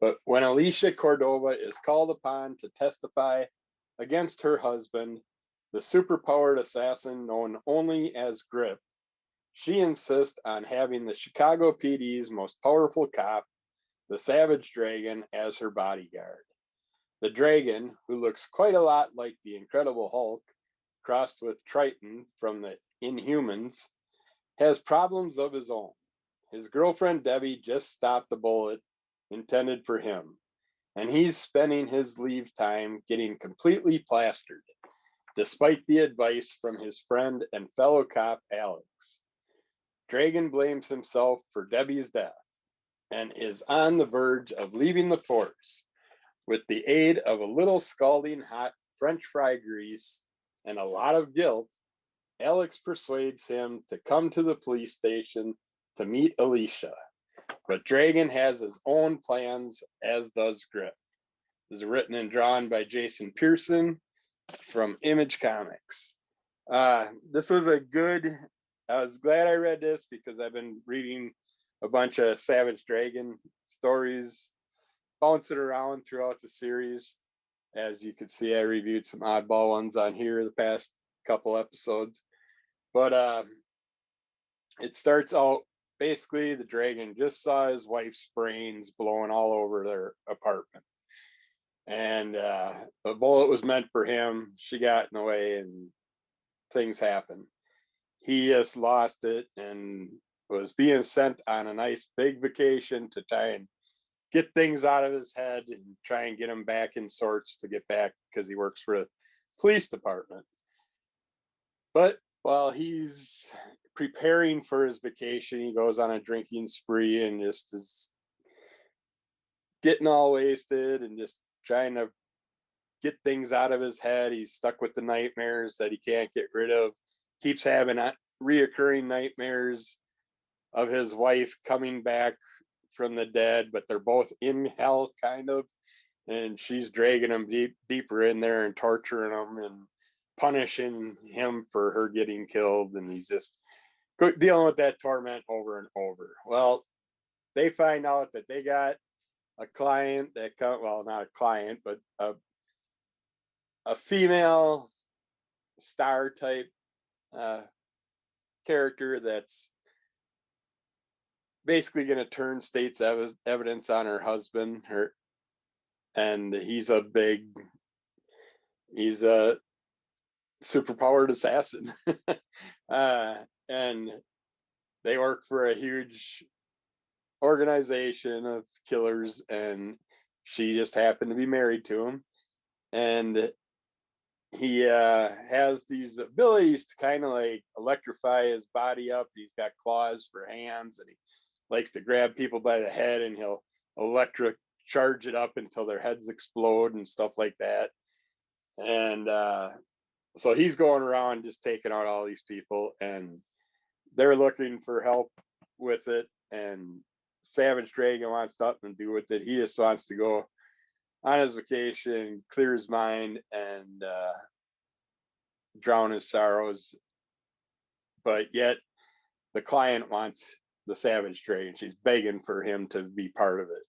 But when Alicia Cordova is called upon to testify against her husband, the superpowered assassin known only as Grip, she insists on having the Chicago PD's most powerful cop, the Savage Dragon, as her bodyguard. The Dragon, who looks quite a lot like the Incredible Hulk, crossed with Triton from the Inhumans, has problems of his own. His girlfriend Debbie just stopped a bullet intended for him, and he's spending his leave time getting completely plastered, despite the advice from his friend and fellow cop Alex. Dragon blames himself for Debbie's death and is on the verge of leaving the force with the aid of a little scalding hot French fry grease and a lot of guilt. Alex persuades him to come to the police station to meet Alicia. But Dragon has his own plans, as does Grit. This is written and drawn by Jason Pearson from Image Comics. This was a good, I was glad I read this because I've been reading a bunch of Savage Dragon stories, bouncing around throughout the series. As you can see, I reviewed some oddball ones on here the past couple episodes. But it starts out, basically the Dragon just saw his wife's brains blowing all over their apartment. And the bullet was meant for him. She got in the way and things happened. He just lost it and was being sent on a nice big vacation to try and get things out of his head and try and get him back in sorts to get back, because he works for the police department. But while he's preparing for his vacation, he goes on a drinking spree and just is getting all wasted and just trying to get things out of his head. He's stuck with the nightmares that he can't get rid of. Keeps having reoccurring nightmares of his wife coming back from the dead, but they're both in hell, kind of. And she's dragging him deeper in there and torturing him and punishing him for her getting killed. And he's just dealing with that torment over and over. Well, they find out that they got a client that well, not a client, but a female star type character that's basically going to turn state's evidence on her husband. And he's a superpowered assassin. And they work for a huge organization of killers, and she just happened to be married to him. And he has these abilities to kind of like electrify his body up. He's got claws for hands, and he likes to grab people by the head, and he'll electric charge it up until their heads explode and stuff like that. And so he's going around just taking out all these people, and they're looking for help with it. And Savage Dragon wants nothing to do with it. He just wants to go on his vacation, clear his mind, and drown his sorrows. But yet the client wants the Savage Dragon. She's begging for him to be part of it.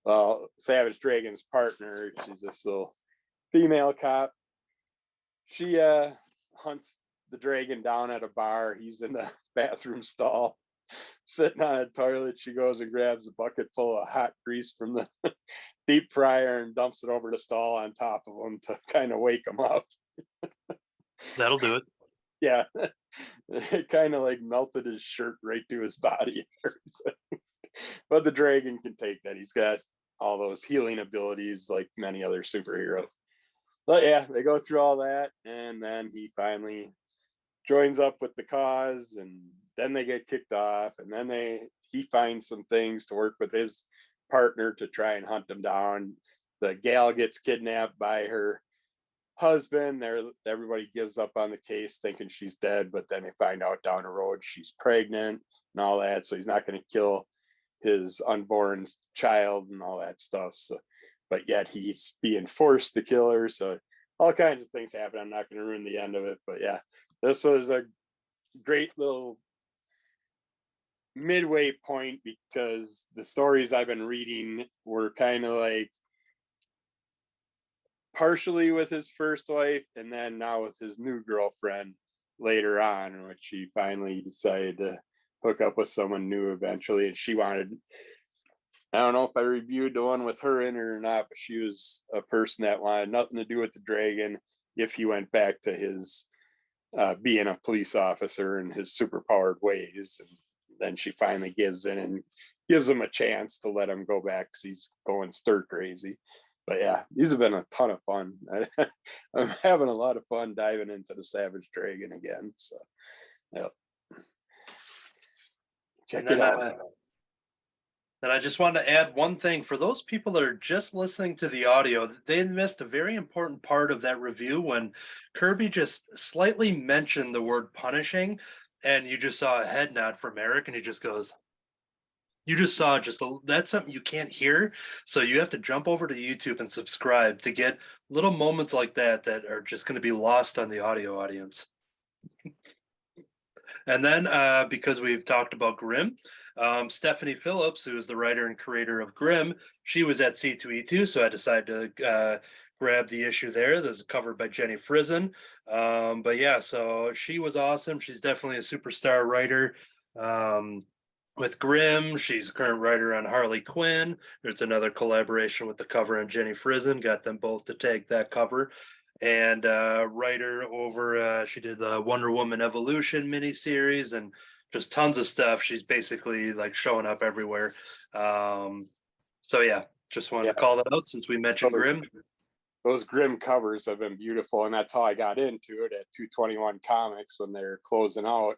Well, Savage Dragon's partner, she's this little female cop. She hunts the dragon down at a bar. He's in the bathroom stall, sitting on a toilet. She goes and grabs a bucket full of hot grease from the deep fryer and dumps it over the stall on top of him to kind of wake him up. That'll do it. Yeah. It kind of like melted his shirt right to his body. But the dragon can take that. He's got all those healing abilities like many other superheroes. But yeah, they go through all that, and then he finally joins up with the cause, and then they get kicked off, and then he finds some things to work with his partner to try and hunt them down. The gal gets kidnapped by her husband. Everybody gives up on the case thinking she's dead, but then they find out down the road she's pregnant and all that, so he's not going to kill his unborn child and all that stuff. So, but yet he's being forced to kill her. So all kinds of things happen. I'm not going to ruin the end of it, but yeah, this was a great little midway point, because the stories I've been reading were kind of like partially with his first wife, and then now with his new girlfriend later on, in which he finally decided to hook up with someone new eventually. And she wanted, I don't know if I reviewed the one with her in it or not, but she was a person that wanted nothing to do with the dragon if he went back to his being a police officer and his superpowered ways. And then she finally gives in and gives him a chance to let him go back, because he's going stir crazy. But yeah, these have been a ton of fun. I'm having a lot of fun diving into the Savage Dragon again. So, yep. Check it out. And I just want to add one thing for those people that are just listening to the audio, they missed a very important part of that review when Kirby just slightly mentioned the word punishing, and you just saw a head nod from Eric, and he just goes, you just saw that's something you can't hear. So you have to jump over to YouTube and subscribe to get little moments like that that are just going to be lost on the audio audience. And then because we've talked about Grimm, Stephanie Phillips, who is the writer and creator of Grimm, she was at C2E2, so I decided to grab the issue there. This is covered by Jenny Frizen. But yeah, so she was awesome. She's definitely a superstar writer. With Grimm, she's a current writer on Harley Quinn. There's another collaboration with the cover and Jenny Frizen, got them both to take that cover. And writer over, she did the Wonder Woman Evolution miniseries and just tons of stuff. She's basically like showing up everywhere. So yeah, just wanted to call that out since we mentioned Grimm. Those Grimm covers have been beautiful, and that's how I got into it at 221 Comics when they're closing out.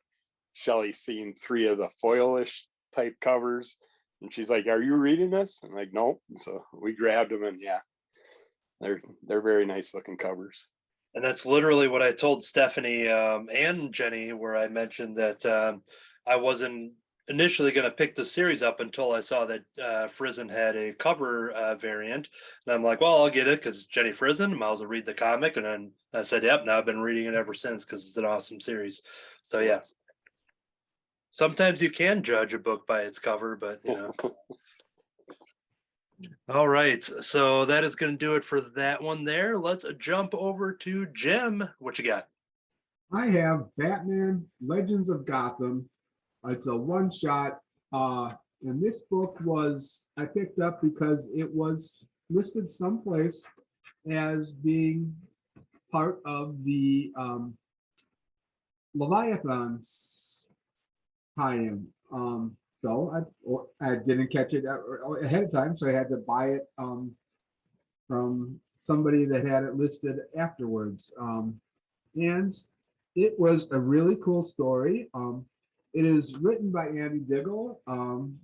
Shelly's seen 3 of the foilish type covers, and she's like, "Are you reading this?" I'm like, "Nope." So we grabbed them, and yeah, they're very nice looking covers. And that's literally what I told Stephanie and Jenny, where I mentioned that I wasn't initially going to pick the series up until I saw that Frizen had a cover variant. And I'm like, well, I'll get it because Jenny Frizen, might as well read the comic. And then I said, yep, now I've been reading it ever since because it's an awesome series. So yeah. Sometimes you can judge a book by its cover, but you know. All right, so that is going to do it for that one there. Let's jump over to Jim. What you got? I have Batman Legends of Gotham. It's a one-shot. And this book I picked up because it was listed someplace as being part of the Leviathan tie-in. So I didn't catch it ahead of time, so I had to buy it from somebody that had it listed afterwards. And it was a really cool story. It is written by Andy Diggle, and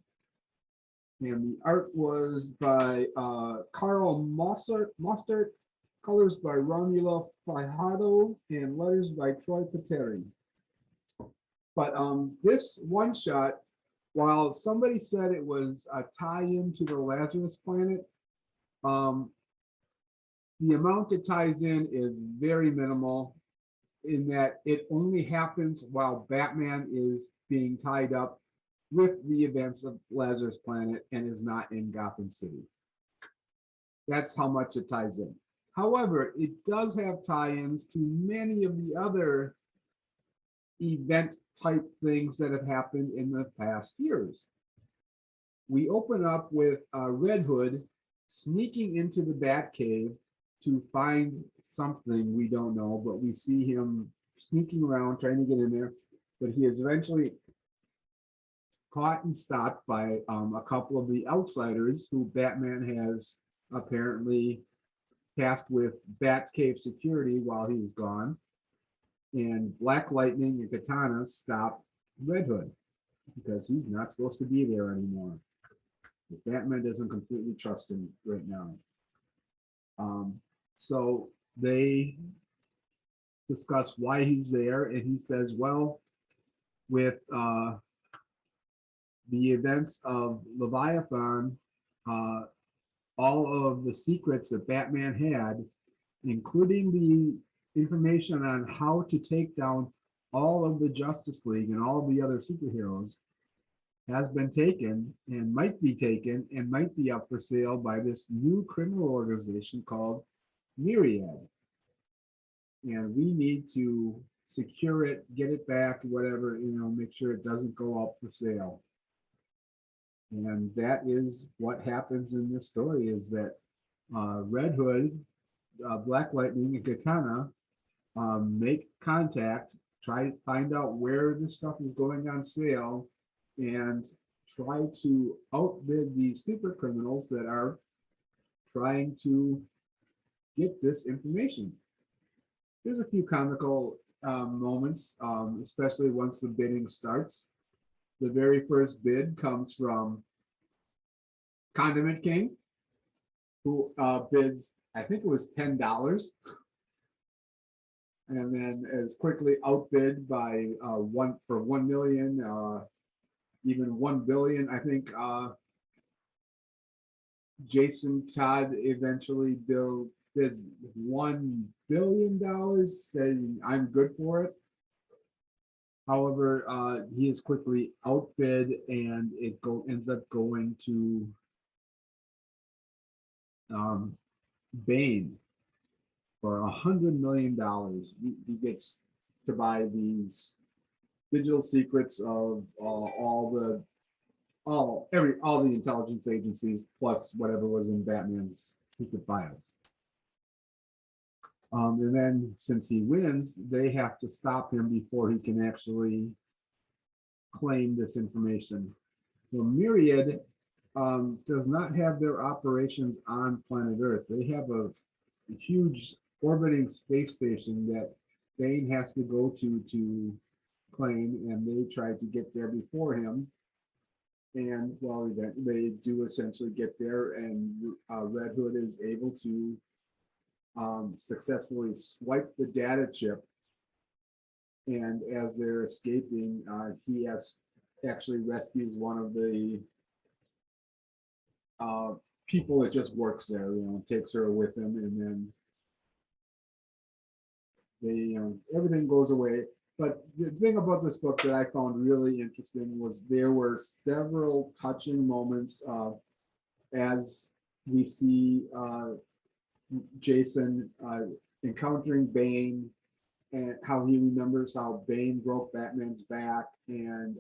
the art was by Carl Mostert, colors by Romula Fajardo, and letters by Troy Pateri. But this one shot, while somebody said it was a tie-in to the Lazarus Planet, the amount it ties in is very minimal, in that it only happens while Batman is being tied up with the events of Lazarus Planet and is not in Gotham City. That's how much it ties in. However, it does have tie-ins to many of the other event type things that have happened in the past years. We open up with Red Hood sneaking into the Batcave to find something we don't know, but we see him sneaking around trying to get in there, but he is eventually caught and stopped by a couple of the outsiders who Batman has apparently tasked with Batcave security while he's gone. And Black Lightning and Katana stop Red Hood because he's not supposed to be there anymore. But Batman doesn't completely trust him right now. So they discuss why he's there, and he says, well, with the events of Leviathan, all of the secrets that Batman had, including the information on how to take down all of the Justice League and all of the other superheroes, has been taken and might be taken and might be up for sale by this new criminal organization called Myriad. And we need to secure it, get it back, whatever, make sure it doesn't go up for sale. And that is what happens in this story, is that Red Hood, Black Lightning, and Katana make contact, try to find out where this stuff is going on sale, and try to outbid the super criminals that are trying to get this information. There's a few comical moments, especially once the bidding starts. The very first bid comes from Condiment King, who bids, I think it was $10, and then is quickly outbid by 1 million, even 1 billion. I think Jason Todd eventually bids $1 billion, saying I'm good for it. However, he is quickly outbid, and it ends up going to Bane for $100 million. He gets to buy these digital secrets of all the intelligence agencies, plus whatever was in Batman's secret files. And then since he wins, they have to stop him before he can actually claim this information. Well, Myriad does not have their operations on planet Earth. They have a huge orbiting space station that Bane has to go to claim, and they tried to get there before him. And well, they do essentially get there, and Red Hood is able to successfully swipe the data chip. And as they're escaping, he actually rescues one of the people that just works there, takes her with him, and then everything goes away. But the thing about this book that I found really interesting was there were several touching moments as we see Jason encountering Bane, and how he remembers how Bane broke Batman's back, and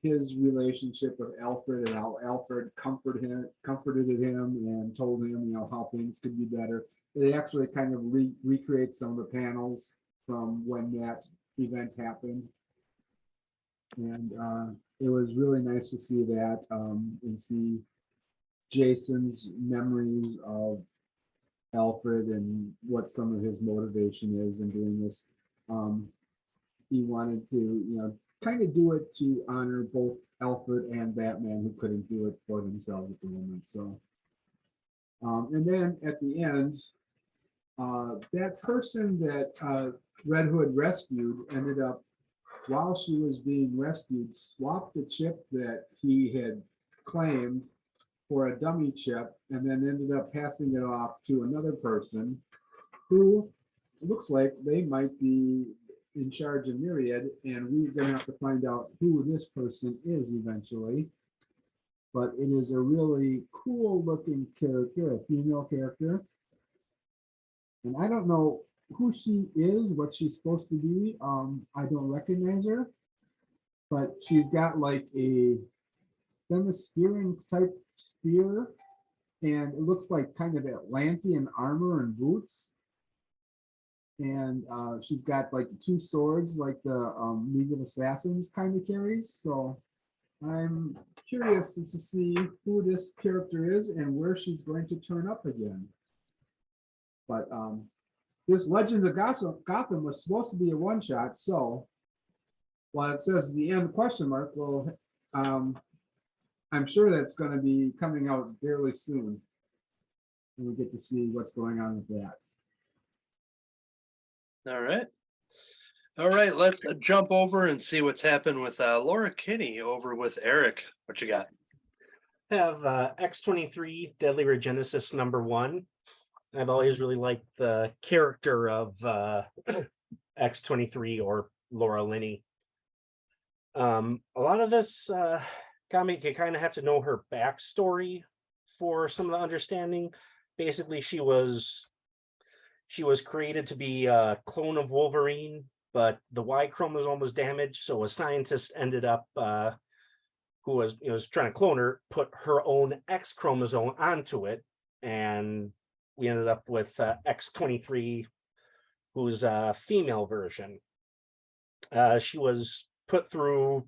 his relationship with Alfred, and how Alfred comforted him and told him, how things could be better. They actually kind of recreate some of the panels from when that event happened, and it was really nice to see that and see Jason's memories of Alfred and what some of his motivation is in doing this. He wanted to, kind of do it to honor both Alfred and Batman, who couldn't do it for themselves at the moment. So, and then at the end, that person that Red Hood rescued ended up, while she was being rescued, swapped the chip that he had claimed for a dummy chip, and then ended up passing it off to another person who looks like they might be in charge of Myriad, and we're going to have to find out who this person is eventually. But it is a really cool looking character, a female character. And I don't know who she is, what she's supposed to be. I don't recognize her, but she's got like a Themyscirian type spear, and it looks like kind of Atlantean armor and boots. And she's got like 2 swords, like the League of Assassins kind of carries. So I'm curious to see who this character is and where she's going to turn up again. But this Legend of Gotham was supposed to be a one-shot, so while it says the end question mark, well, I'm sure that's going to be coming out fairly soon, and we get to see what's going on with that. All right, let's jump over and see what's happened with Laura Kinney over with Eric. What you got? Have X-23 Deadly Regenesis #1. I've always really liked the character of X-23, or Laura Linney. A lot of this comic, you kind of have to know her backstory for some of the understanding. Basically, she was created to be a clone of Wolverine, but the Y chromosome was damaged, so a scientist ended up who was trying to clone her, put her own X chromosome onto it, and we ended up with X-23, who's a female version. She was put through,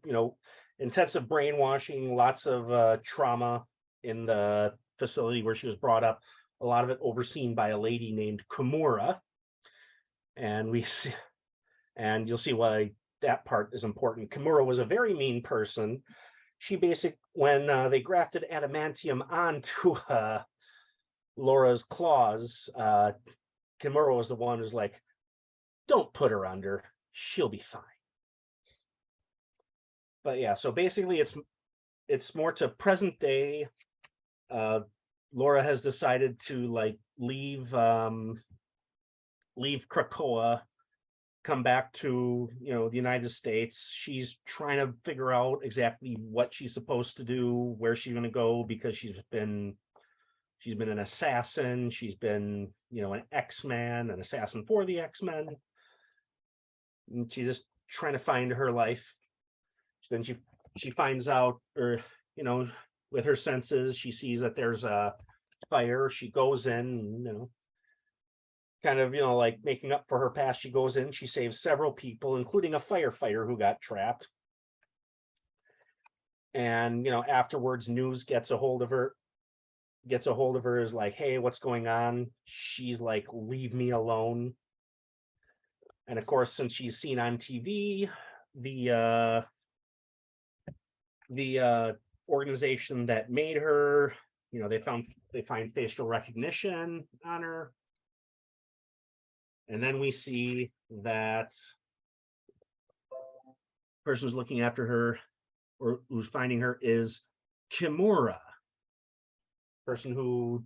intensive brainwashing, lots of trauma in the facility where she was brought up, a lot of it overseen by a lady named Kimura. And you'll see why that part is important. Kimura was a very mean person. when they grafted adamantium onto Laura's claws, Kimura was the one who's like, don't put her under, she'll be fine. But yeah, so basically it's more to present day. Laura has decided to like leave Krakoa, come back to the United States. She's trying to figure out exactly what she's supposed to do, where she's going to go, because she's been an assassin, she's been an X-Man, an assassin for the X-Men, and she's just trying to find her life. Then she finds out, or with her senses, she sees that there's a fire. She goes in, kind of like making up for her past. She goes in, she saves several people, including a firefighter who got trapped. And afterwards, news gets a hold of her, is like, hey, what's going on? She's like, leave me alone. And of course, since she's seen on TV, the organization that made her, they find facial recognition on her. And then we see that person who's looking after her, or who's finding her, is Kimura. Person who,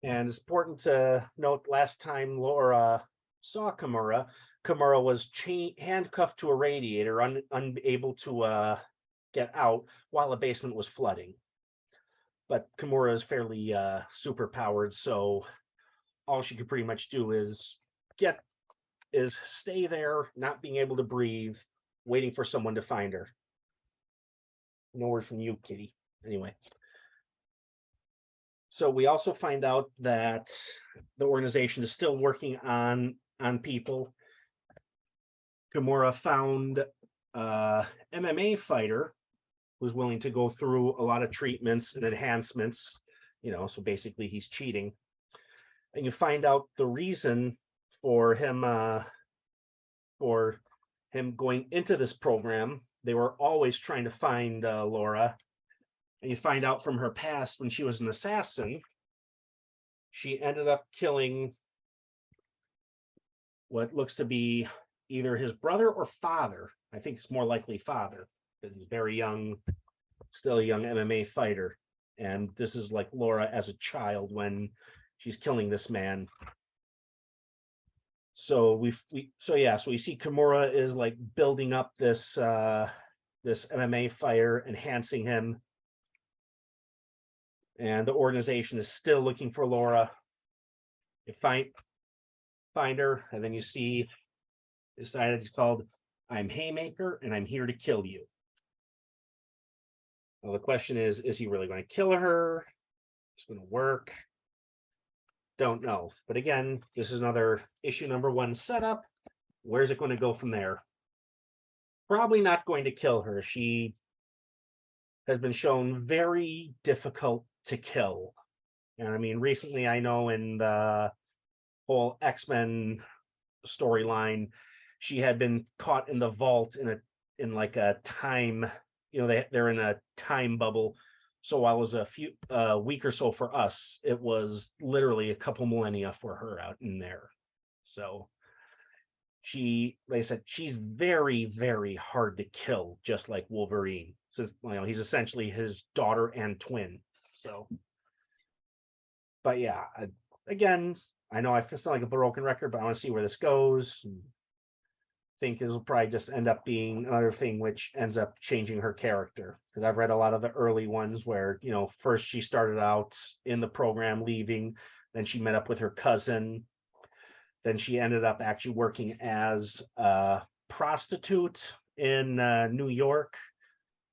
and it's important to note, last time Laura saw Kimura was handcuffed to a radiator, unable to get out while the basement was flooding. But Kimura is fairly super powered, so all she could pretty much do is stay there, not being able to breathe, waiting for someone to find her. No word from you, Kitty. Anyway. So we also find out that the organization is still working on people. Kimura found a MMA fighter who's willing to go through a lot of treatments and enhancements, so basically he's cheating. And you find out the reason for him going into this program. They were always trying to find Laura. And you find out from her past, when she was an assassin, she ended up killing what looks to be either his brother or father. I think it's more likely father, because he's very young, still a young MMA fighter. And this is like Laura as a child when she's killing this man. So we see Kimura is like building up this MMA fighter, enhancing him. And the organization is still looking for Laura. You find her, and then you see this side is called "I'm Haymaker, and I'm here to kill you." Well, the question is he really going to kill her? It's going to work. Don't know. But again, this is another issue number 1 setup. Where's it going to go from there? Probably not going to kill her. She has been shown very difficult to kill. And I mean, recently, I know in the whole X-Men storyline, she had been caught in the vault in like a time, they're in a time bubble. So while it was a week or so for us, it was literally a couple millennia for her out in there. So like I said, she's very, very hard to kill, just like Wolverine. Since he's essentially his daughter and twin. So, but yeah, again, I know I sound like a broken record, but I want to see where this goes. I think this will probably just end up being another thing which ends up changing her character, because I've read a lot of the early ones where first she started out in the program leaving, then she met up with her cousin, then she ended up actually working as a prostitute in New York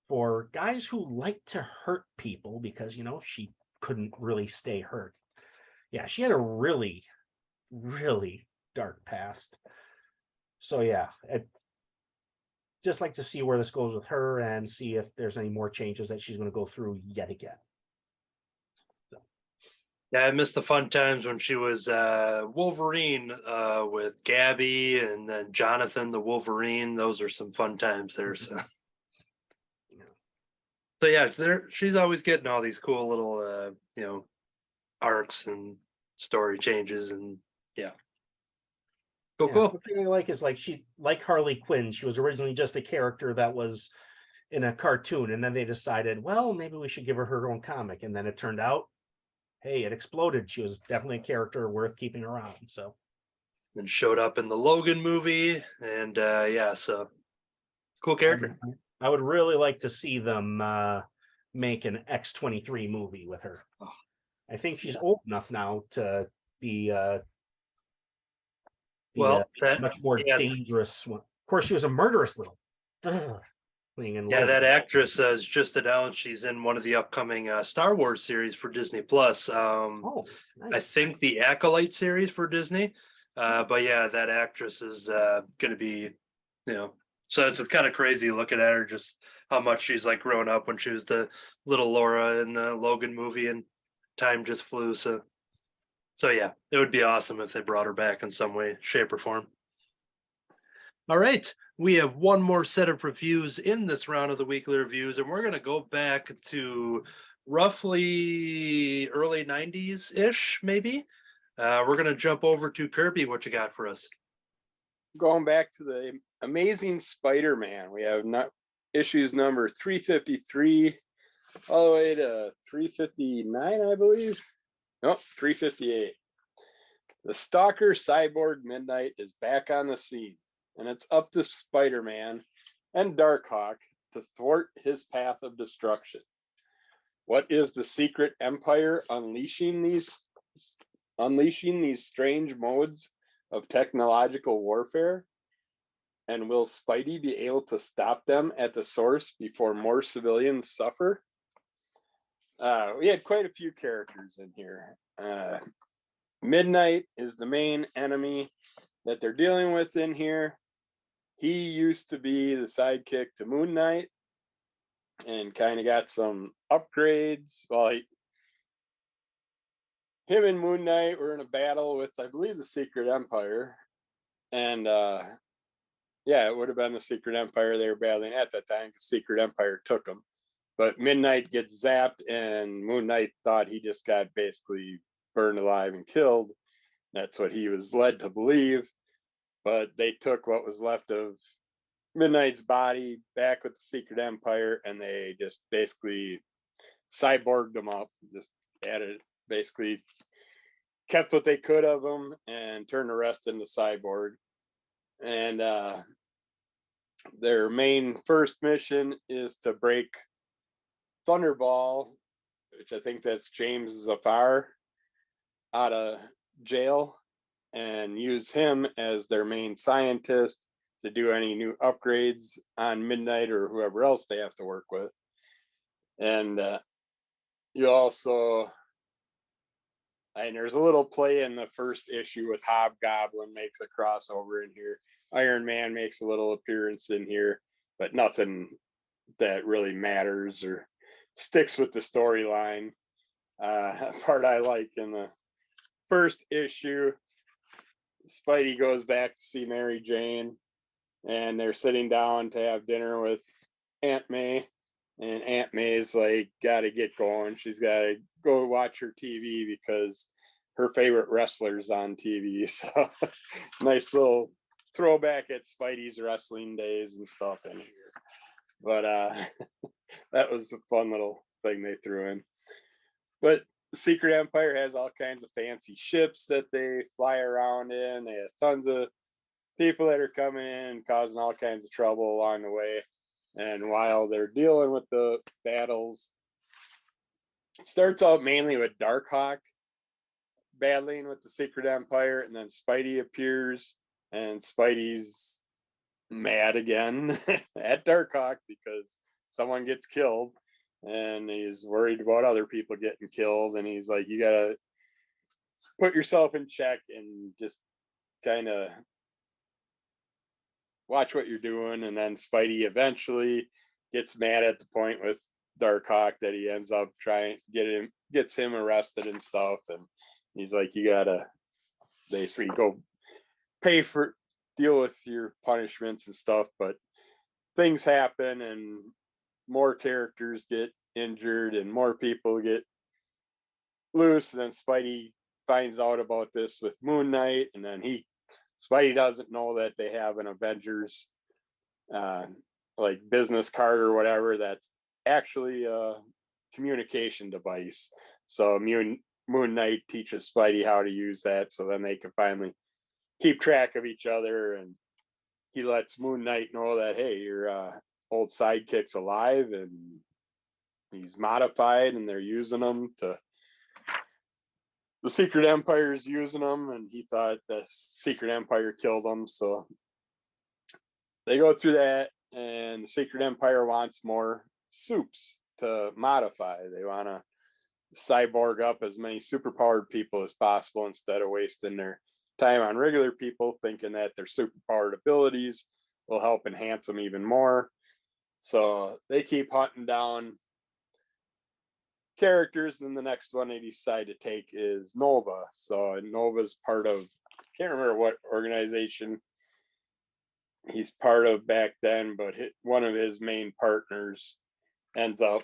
for guys who like to hurt people, because she couldn't really stay hurt. Yeah, she had a really, really dark past. So yeah, I'd just like to see where this goes with her and see if there's any more changes that she's going to go through yet again. So. Yeah, I miss the fun times when she was Wolverine with Gabby and then Jonathan the Wolverine. Those are some fun times there. So. So yeah, she's always getting all these cool little arcs and story changes, and yeah. Cool, Yeah, cool. the thing I like is like she like Harley Quinn. She was originally just a character that was in a cartoon, and then they decided, well, maybe we should give her own comic, and then it turned out, hey, it exploded. She was definitely a character worth keeping around. So And showed up in the Logan movie, and yeah, so cool character. I would really like to see them make an X-23 movie with her. I think she's old enough now to be Well, that much more yeah, dangerous one. Of course, she was a murderous little thing in yeah, that Logan. actress has just announced she's in one of the upcoming Star Wars series for Disney Plus. Oh, I nice. think the Acolyte series for Disney. But yeah, that actress is going to be, so it's kind of crazy looking at her, just how much she's like grown up when she was the little Laura in the Logan movie, and time just flew. So yeah, it would be awesome if they brought her back in some way, shape, or form. All right, we have one more set of reviews in this round of the weekly reviews, and we're going to go back to roughly early 90s ish, maybe. We're going to jump over to Kirby. What you got for us? Going back to the Amazing Spider-Man, we have issues number 353 all the way to 359, I believe. Nope, 358. The stalker cyborg Midnight is back on the scene, and it's up to Spider-Man and Darkhawk to thwart his path of destruction. What is the secret empire unleashing these strange modes of technological warfare? And will Spidey be able to stop them at the source before more civilians suffer? We had quite a few characters in here. Midnight is the main enemy that they're dealing with in here. He used to be the sidekick to Moon Knight and kind of got some upgrades. Well, him and Moon Knight were in a battle with, I believe, the Secret Empire. And yeah, it would have been the Secret Empire they were battling at that time because Secret Empire took them. But Midnight gets zapped, and Moon Knight thought he just got basically burned alive and killed. That's what he was led to believe. But they took what was left of Midnight's body back with the Secret Empire, and they just basically cyborged him up, just added, basically kept what they could of him and turned the rest into cyborg. And their main first mission is to break Thunderball, which I think that's James Zafar, out of jail, and use him as their main scientist to do any new upgrades on Midnight or whoever else they have to work with. And you also, and there's a little play in the first issue with Hobgoblin makes a crossover in here. Iron Man makes a little appearance in here, but nothing that really matters or sticks with the storyline. Part I like in the first issue, Spidey goes back to see Mary Jane, and they're sitting down to have dinner with Aunt May, and Aunt May's like, gotta get going. She's gotta go watch her TV because her favorite wrestler's on TV. So nice little throwback at Spidey's wrestling days and stuff in here. But that was a fun little thing they threw in. But the Secret Empire has all kinds of fancy ships that they fly around in. They have tons of people that are coming in causing all kinds of trouble along the way. And while they're dealing with the battles, it starts out mainly with Darkhawk battling with the Secret Empire, and then Spidey appears, and Spidey's mad again at Darkhawk because someone gets killed, and he's worried about other people getting killed, and he's like, you gotta put yourself in check and just kind of watch what you're doing. And then Spidey eventually gets mad at the point with Darkhawk that he ends up gets him arrested and stuff, and he's like, you gotta basically go deal with your punishments and stuff. But things happen, and more characters get injured and more people get loose. And then Spidey finds out about this with Moon Knight, and then Spidey doesn't know that they have an Avengers like business card or whatever that's actually a communication device. So Moon Knight teaches Spidey how to use that, so then they can finally keep track of each other. And he lets Moon Knight know that, hey, your old sidekick's alive and he's modified, and they're using him to. The Secret Empire is using him, and he thought the Secret Empire killed him. So they go through that, and the Secret Empire wants more soups to modify. They want to cyborg up as many superpowered people as possible instead of wasting their time on regular people, thinking that their superpowered abilities will help enhance them even more. So they keep hunting down characters, and the next one they decide to take is Nova. So Nova's part of, can't remember what organization he's part of back then, but one of his main partners ends up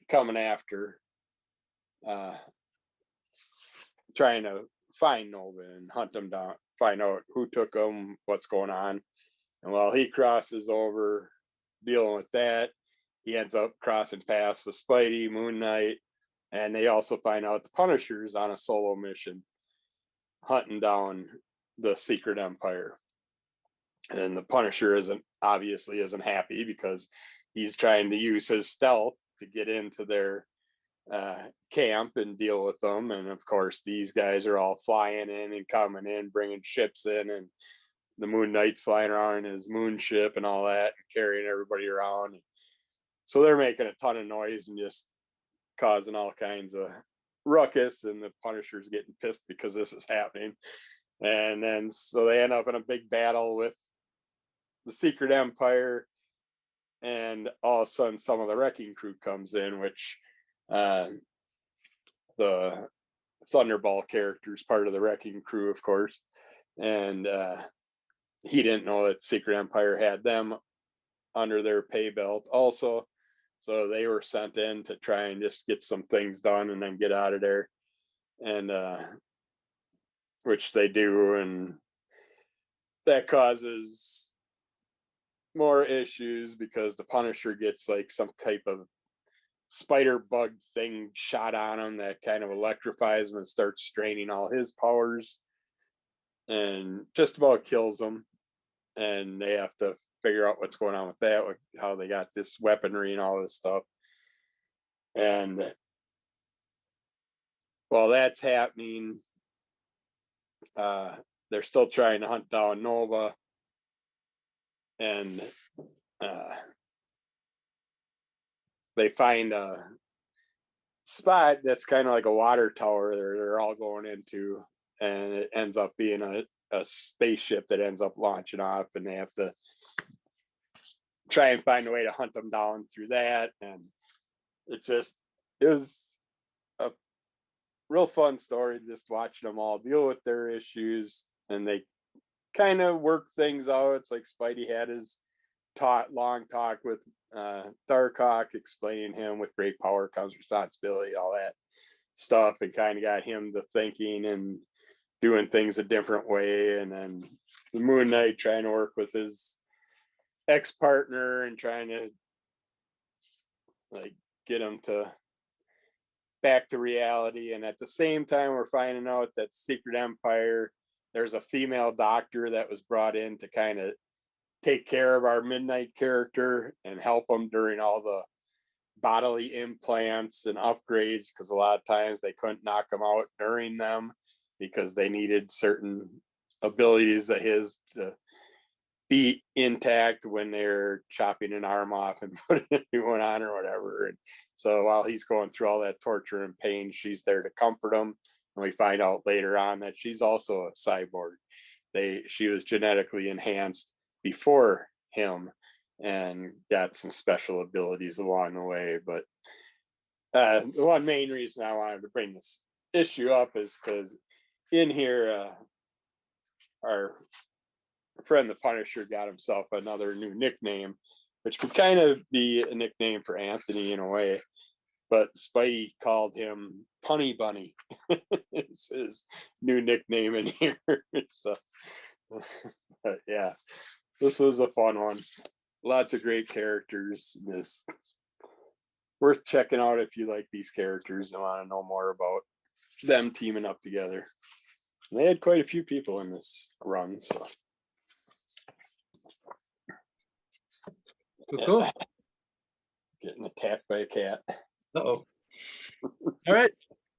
coming after, trying to find Nova and hunt him down, find out who took him, what's going on. And while he crosses over dealing with that, he ends up crossing paths with Spidey, Moon Knight, and they also find out the Punisher's on a solo mission hunting down the Secret Empire. And the Punisher obviously isn't happy because he's trying to use his stealth to get into their camp and deal with them. And of course, these guys are all flying in and coming in, bringing ships in, and the Moon Knight's flying around in his moon ship and all that, and carrying everybody around. So they're making a ton of noise and just causing all kinds of ruckus, and the Punisher's getting pissed because this is happening. And then so they end up in a big battle with the Secret Empire, and all of a sudden some of the Wrecking Crew comes in, which the Thunderball character is part of the Wrecking Crew, of course. And he didn't know that Secret Empire had them under their pay belt also. So they were sent in to try and just get some things done and then get out of there. And which they do, and that causes more issues because the Punisher gets like some type of spider bug thing shot on him that kind of electrifies him and starts straining all his powers and just about kills him. And they have to figure out what's going on with that, with how they got this weaponry and all this stuff. And while that's happening, they're still trying to hunt down Nova. And they find a spot that's kind of like a water tower they're all going into, and it ends up being a spaceship that ends up launching off, and they have to try and find a way to hunt them down through that. And it was a real fun story, just watching them all deal with their issues, and they kind of work things out. It's like Spidey had his long talk with Darkhawk, explaining him with great power comes responsibility, all that stuff, and kind of got him to thinking and doing things a different way. And then the Moon Knight trying to work with his ex-partner and trying to like get him to back to reality. And at the same time, we're finding out that Secret Empire, there's a female doctor that was brought in to kind of take care of our Midnight character and help him during all the bodily implants and upgrades, because a lot of times they couldn't knock him out during them because they needed certain abilities of his to be intact when they're chopping an arm off and putting a new one on or whatever. And so while he's going through all that torture and pain, she's there to comfort him. And we find out later on that she's also a cyborg. She was genetically enhanced before him and got some special abilities along the way. But the one main reason I wanted to bring this issue up is because in here, our friend the Punisher got himself another new nickname, which could kind of be a nickname for Anthony in a way. But Spidey called him Punny Bunny. It's his new nickname in here. So, but yeah, this was a fun one. Lots of great characters. This worth checking out if you like these characters and want to know more about them teaming up together. And they had quite a few people in this run, so Cool. getting attacked by a cat. Uh-oh. All right.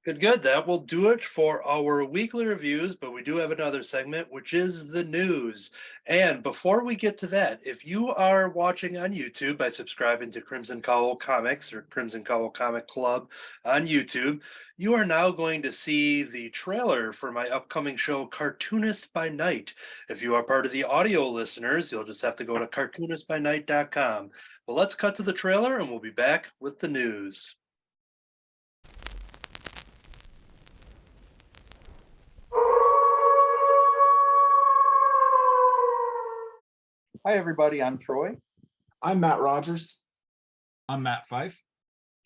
Good. That will do it for our weekly reviews, but we do have another segment, which is the news. And before we get to that, if you are watching on YouTube by subscribing to Crimson Cowl Comics or Crimson Cowl Comic Club on YouTube, you are now going to see the trailer for my upcoming show, Cartoonist by Night. If you are part of the audio listeners, you'll just have to go to cartoonistbynight.com. Well, let's cut to the trailer and we'll be back with the news. Hi, everybody. I'm Troy. I'm Matt Rogers. I'm Matt Fife.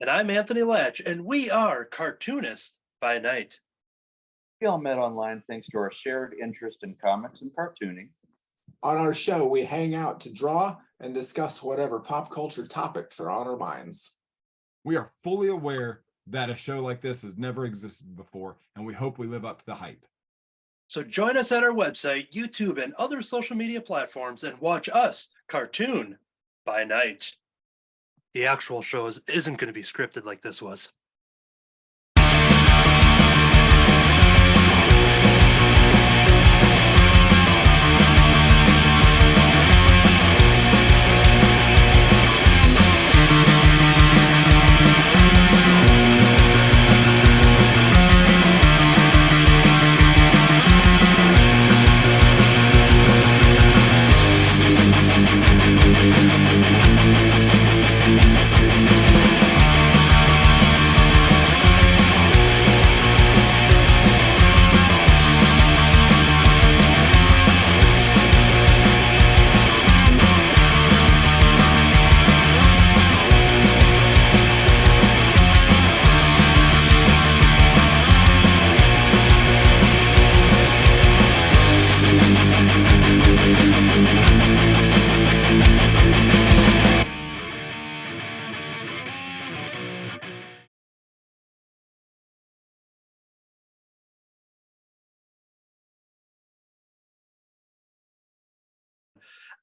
And I'm Anthony Latch, and we are Cartoonist by Night. We all met online thanks to our shared interest in comics and cartooning. On our show, we hang out to draw and discuss whatever pop culture topics are on our minds. We are fully aware that a show like this has never existed before, and we hope we live up to the hype. So join us at our website, YouTube, and other social media platforms and watch us cartoon by night. The actual show isn't going to be scripted like this was.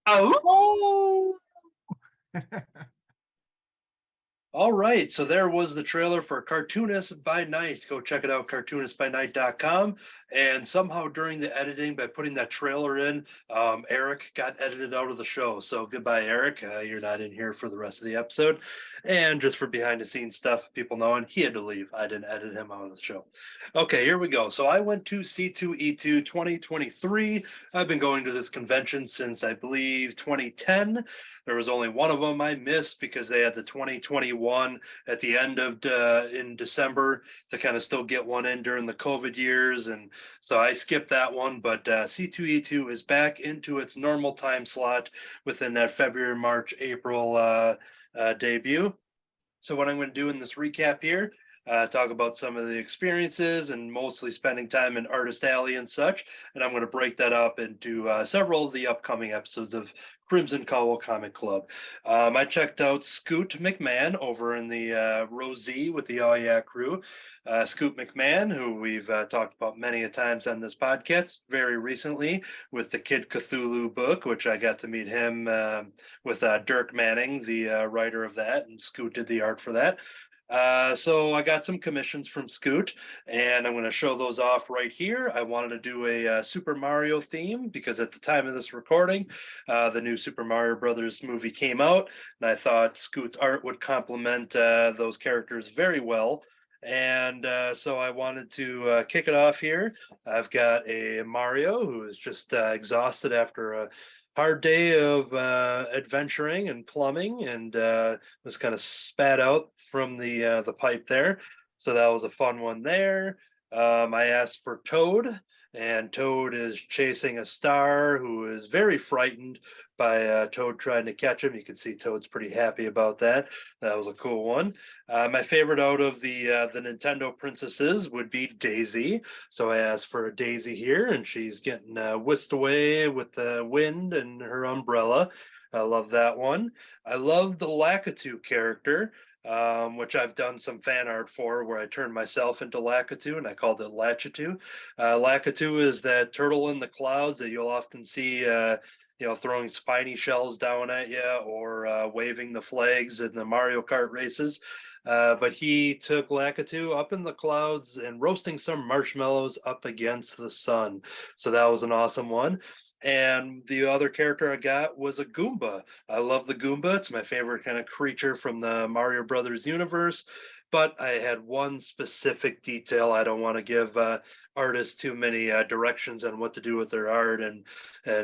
Oh! All right, so there was the trailer for Cartoonist by Night. Go check it out, cartoonistbynight.com. And somehow during the editing, by putting that trailer in, Eric got edited out of the show. So goodbye, Eric. You're not in here for the rest of the episode. And just for behind the scenes stuff, people knowing, he had to leave. I didn't edit him out of the show. Okay, here we go. So I went to C2E2 2023. I've been going to this convention since, I believe, 2010. There was only one of them I missed because they had the 2021 at the end of in December to kind of still get one in during the COVID years. And so I skipped that one, but C2E2 is back into its normal time slot within that February, March, April debut. So what I'm going to do in this recap here, talk about some of the experiences and mostly spending time in Artist Alley and such. And I'm going to break that up into several of the upcoming episodes of Crimson Cowl Comic Club. I checked out Scoot McMahon over in the Rosie with the All Yeah crew. Scoot McMahon, who we've talked about many a times on this podcast, very recently with the Kid Cthulhu book, which I got to meet him with Dirk Manning, the writer of that, and Scoot did the art for that. So I got some commissions from Scoot, and I'm going to show those off right here. I wanted to do a Super Mario theme because at the time of this recording, the new Super Mario Brothers movie came out, and I thought Scoot's art would complement those characters very well. And so I wanted to kick it off here. I've got a Mario who is just exhausted after a hard day of adventuring and plumbing, and was kind of spat out from the pipe there. So that was a fun one there. I asked for Toad, and Toad is chasing a star who is very frightened by Toad trying to catch him. You can see Toad's pretty happy about that. That was a cool one. My favorite out of the Nintendo princesses would be Daisy. So I asked for a Daisy here, and she's getting whisked away with the wind and her umbrella. I love that one. I love the Lakitu character, which I've done some fan art for, where I turned myself into Lakitu and I called it Lachitu. Lakitu is that turtle in the clouds that you'll often see, throwing spiny shells down at you or waving the flags in the Mario Kart races. But he took Lakitu up in the clouds and roasting some marshmallows up against the sun. So that was an awesome one. And the other character I got was a Goomba. I love the Goomba. It's my favorite kind of creature from the Mario Brothers universe. But I had one specific detail. I don't want to give artists too many directions on what to do with their art and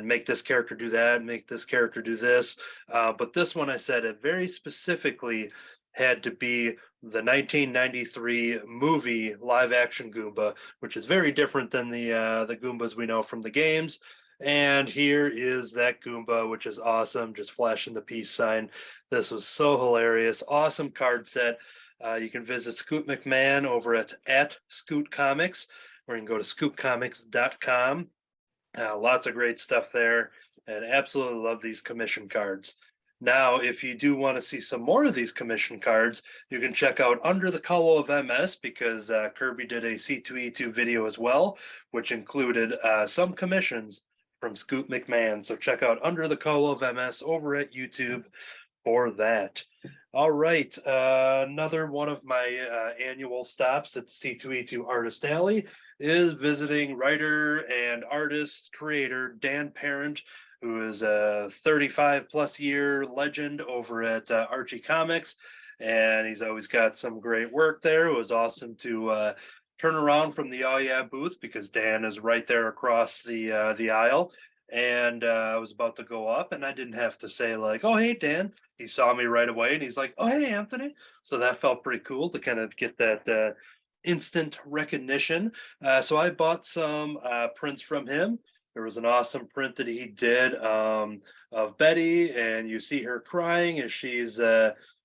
make this character do that, make this character do this. But this one I said it very specifically had to be the 1993 movie live action Goomba, which is very different than the Goombas we know from the games. And here is that Goomba, which is awesome, just flashing the peace sign. This was so hilarious. Awesome card set. You can visit Scoot McMahon over at Scoot Comics, or you can go to scootcomics.com. Lots of great stuff there, and absolutely love these commission cards. Now, if you do want to see some more of these commission cards, you can check out Under the Cowl of MS, because Kirby did a C2E2 video as well, which included some commissions from Scoot McMahon. So check out Under the Cowl of MS over at YouTube for that. All right, another one of my annual stops at the C2E2 Artist Alley is visiting writer and artist creator Dan Parent, who is a 35 plus year legend over at Archie Comics, and he's always got some great work there. It was awesome to turn around from the Oh Yeah booth, because Dan is right there across the aisle. And I was about to go up, and I didn't have to say like, "Oh, hey, Dan." He saw me right away, and he's like, "Oh, hey, Anthony." So that felt pretty cool to kind of get that instant recognition. So I bought some prints from him. There was an awesome print that he did of Betty, and you see her crying as she's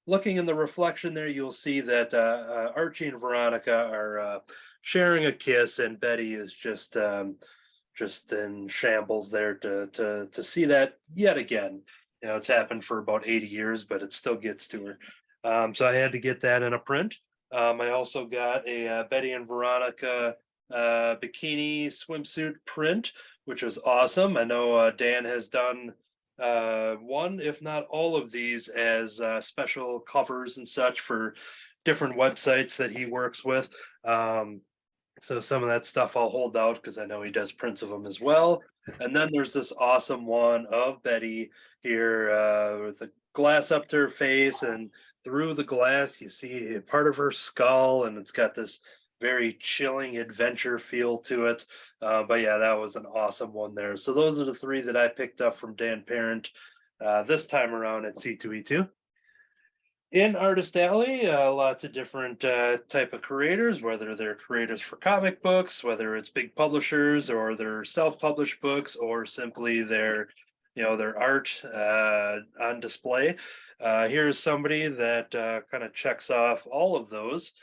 looking in the reflection there. You'll see that Archie and Veronica are sharing a kiss, and Betty is just in shambles there to see that yet again. It's happened for about 80 years, but it still gets to her. So I had to get that in a print. I also got a Betty and Veronica bikini swimsuit print, which was awesome. I know Dan has done one, if not all of these, as special covers and such for different websites that he works with. So some of that stuff I'll hold out, because I know he does prints of them as well. And then there's this awesome one of Betty here with a glass up to her face, and through the glass you see a part of her skull, and it's got this very chilling adventure feel to it. But yeah, that was an awesome one there. So those are the three that I picked up from Dan Parent this time around at C2E2. In Artist Alley, lots of different type of creators, whether they're creators for comic books, whether it's big publishers, or they're self-published books, or simply their art on display. Here's somebody that kind of checks off all of those.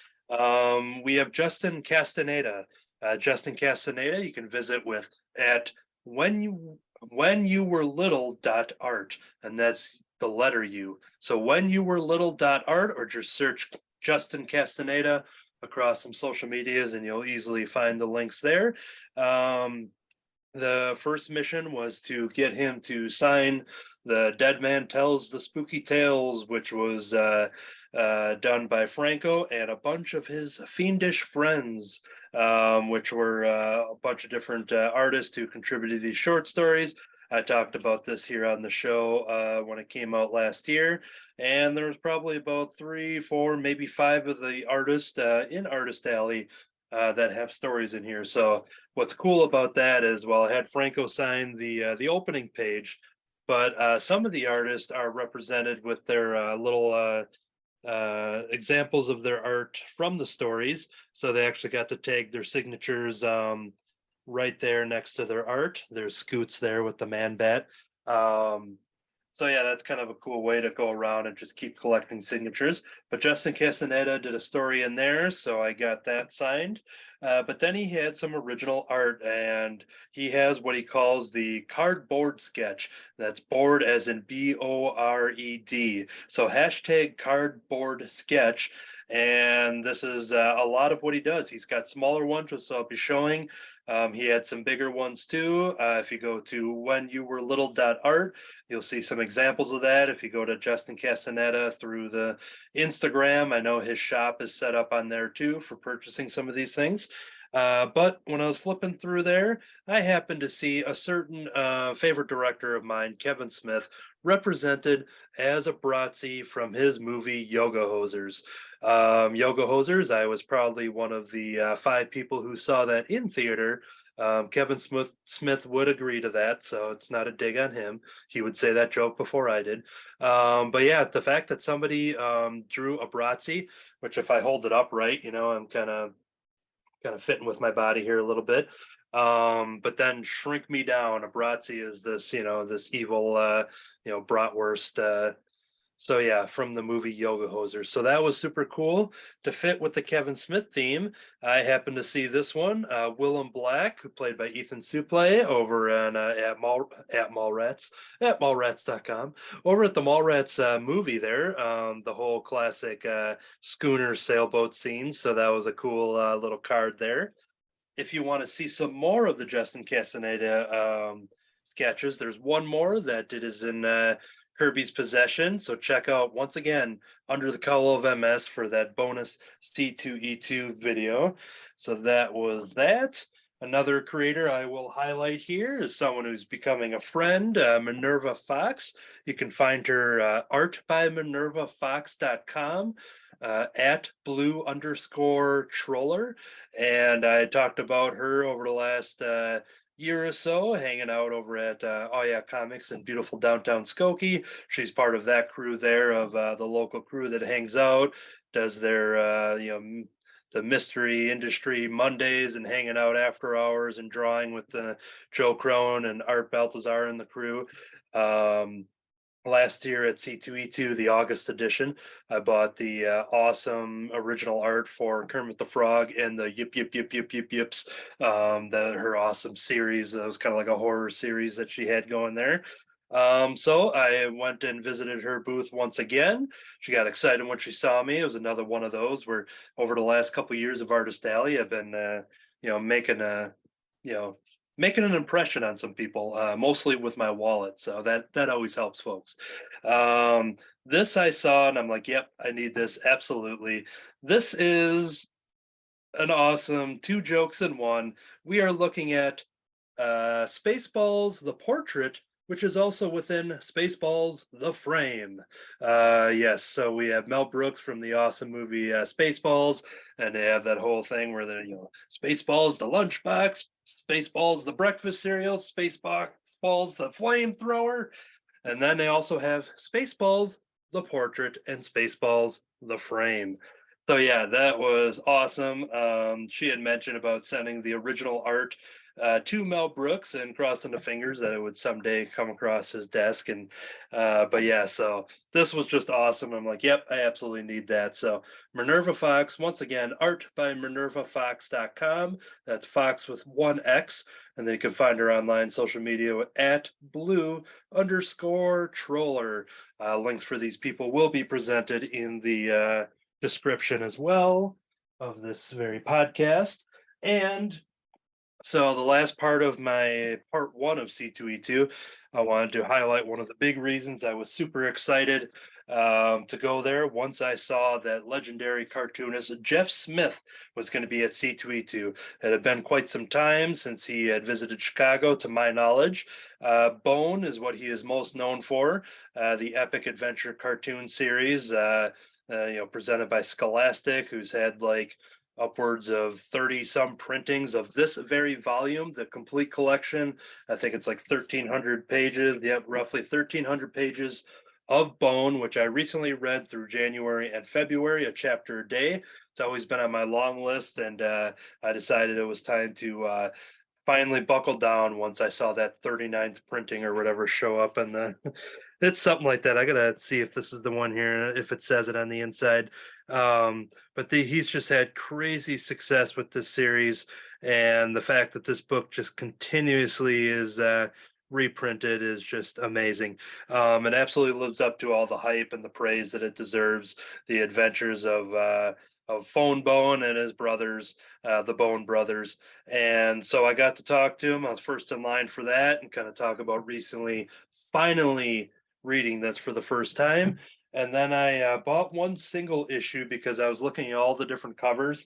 We have Justin Castaneda. Justin Castaneda, you can visit with at when you were little.art, and that's the letter U. So when you were little.art, or just search Justin Castaneda across some social medias, and you'll easily find the links there. The first mission was to get him to sign The Dead Man Tells the Spooky Tales, which was done by Franco and a bunch of his fiendish friends, which were a bunch of different artists who contributed these short stories. I talked about this here on the show when it came out last year, and there was probably about 3, 4, maybe 5 of the artists in Artist Alley that have stories in here. So what's cool about that is, well, I had Franco sign the opening page, but some of the artists are represented with their little examples of their art from the stories. So they actually got to tag their signatures right there next to their art. There's Scoots there with the man bat. So yeah, that's kind of a cool way to go around and just keep collecting signatures. But Justin Castaneda did a story in there, so I got that signed. But then he had some original art, and he has what he calls the cardboard sketch. That's board as in BORED. So hashtag cardboard sketch. And this is a lot of what he does. He's got smaller ones, which I'll be showing. He had some bigger ones too. If you go to whenyouwerelittle.art, you'll see some examples of that. If you go to Justin Castaneda through the Instagram, I know his shop is set up on there too for purchasing some of these things. But when I was flipping through there, I happened to see a certain favorite director of mine, Kevin Smith, represented as a Bratzi from his movie Yoga Hosers. Yoga Hosers, I was probably one of the 5 people who saw that in theater. Kevin Smith would agree to that, so it's not a dig on him. He would say that joke before I did. But yeah, the fact that somebody drew a Bratzi, which if I hold it up right, I'm kind of fitting with my body here a little bit. But then shrink me down. A Bratzi is this, this evil, bratwurst. So yeah, from the movie Yoga Hosers. So that was super cool to fit with the Kevin Smith theme. I happened to see this one, Willem Black, who played by Ethan Suplee over on at Mallrats at mallrats.com. Over at the Mallrats movie there, the whole classic schooner sailboat scene. So that was a cool little card there. If you want to see some more of the Justin Castaneda sketches, there's one more that it is in Kirby's possession. So check out once again Under the Cowl of MS for that bonus C2E2 video. So that was that. Another creator I will highlight here is someone who's becoming a friend, Minerva Fox. You can find her artbyminervafox.com. At blue_troller. And I talked about her over the last year or so, hanging out over at Oh Yeah Comics in beautiful downtown Skokie. She's part of that crew there of the local crew that hangs out, does their, the mystery industry Mondays and hanging out after hours and drawing with Joe Crone and Art Balthazar and the crew. Last year at C2E2, the August edition, I bought the awesome original art for Kermit the Frog and the Yip Yip Yip Yip Yip Yips, that her awesome series. That was kind of like a horror series that she had going there. So I went and visited her booth once again. She got excited when she saw me. It was another one of those where over the last couple of years of Artist Alley, I've been, making an impression on some people, mostly with my wallet. So that always helps folks. This I saw and I'm like, yep, I need this. Absolutely. This is an awesome 2 jokes in one. We are looking at Spaceballs, the portrait, which is also within Spaceballs, the frame. Yes, so we have Mel Brooks from the awesome movie Spaceballs, and they have that whole thing where they're, Spaceballs, the lunchbox, Spaceballs, the breakfast cereal, Spaceballs, the flamethrower, and then they also have Spaceballs, the portrait, and Spaceballs, the frame. So yeah, that was awesome. She had mentioned about sending the original art to Mel Brooks and crossing the fingers that it would someday come across his desk. And but yeah, so this was just awesome. I'm like, yep, I absolutely need that. So Minerva Fox, once again, art by minervafox.com. That's Fox with 1 X. And then you can find her online social media at blue_troller. Links for these people will be presented in the description as well of this very podcast. And so the last part of my part 1 of C2E2, I wanted to highlight one of the big reasons I was super excited to go there once I saw that legendary cartoonist Jeff Smith was going to be at C2E2. It had been quite some time since he had visited Chicago, to my knowledge. Bone is what he is most known for, the epic adventure cartoon series, presented by Scholastic, who's had like upwards of 30 some printings of this very volume, the complete collection. I think it's like 1,300 pages. Yep, roughly 1,300 pages of Bone, which I recently read through January and February, a chapter a day. It's always been on my long list, and I decided it was time to finally buckle down once I saw that 39th printing or whatever show up in the It's something like that. I gotta see if this is the one here, if it says it on the inside. But he's just had crazy success with this series, and the fact that this book just continuously is reprinted is just amazing. It absolutely lives up to all the hype and the praise that it deserves. The adventures of Phone Bone and his brothers, the Bone Brothers. And so I got to talk to him. I was first in line for that and kind of talk about recently, finally reading this for the first time. And then I bought one single issue because I was looking at all the different covers,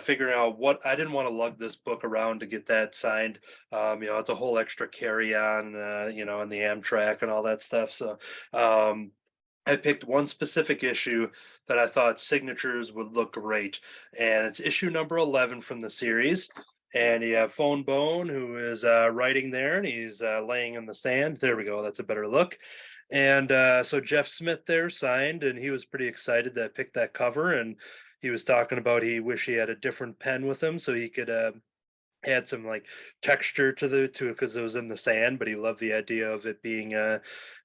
figuring out what I didn't want to lug this book around to get that signed. It's a whole extra carry on, and the Amtrak and all that stuff. So I picked one specific issue that I thought signatures would look great, and it's issue number 11 from the series. And you have Phone Bone, who is writing there, and he's laying in the sand. There we go. That's a better look. And so Jeff Smith there signed, and he was pretty excited that I picked that cover. And he was talking about he wish he had a different pen with him so he could add some like texture to it because it was in the sand, but he loved the idea of it being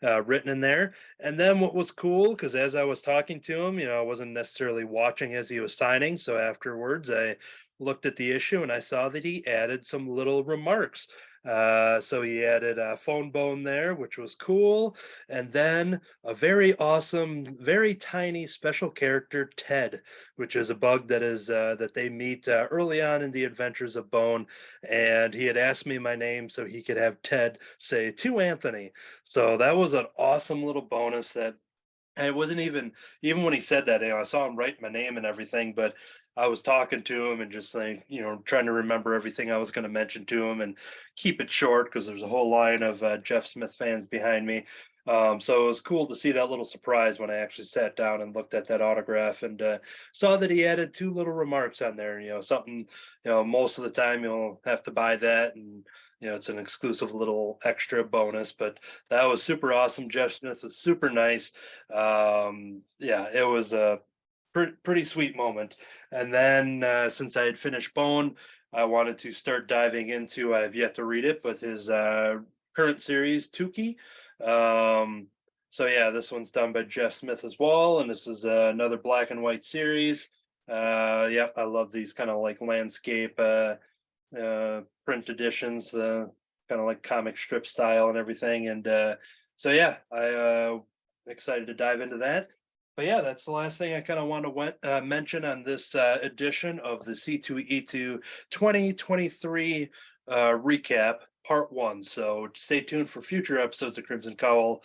written in there. And then what was cool, because as I was talking to him, I wasn't necessarily watching as he was signing, so afterwards I looked at the issue and I saw that he added some little remarks. So he added a Phone Bone there, which was cool, and then a very awesome, very tiny special character, Ted, which is a bug that they meet early on in the adventures of Bone. And he had asked me my name so he could have Ted say to Anthony. So that was an awesome little bonus that. And it wasn't even when he said that, I saw him write my name and everything, but I was talking to him and just saying, trying to remember everything I was going to mention to him and keep it short because there's a whole line of Jeff Smith fans behind me. So it was cool to see that little surprise when I actually sat down and looked at that autograph and saw that he added two little remarks on there. Something, most of the time you'll have to buy that, and it's an exclusive little extra bonus, but that was super awesome. Jeff Smith was super nice. It was a pretty sweet moment. And then since I had finished Bone, I wanted to start diving into, I have yet to read it, but his current series, Tukey. So yeah, this one's done by Jeff Smith as well, and this is another black and white series. I love these kind of like landscape print editions, kind of like comic strip style and everything. And I excited to dive into that. But yeah, that's the last thing I kind of want to mention on this edition of the C2E2 2023 recap part 1. So stay tuned for future episodes of Crimson Cowl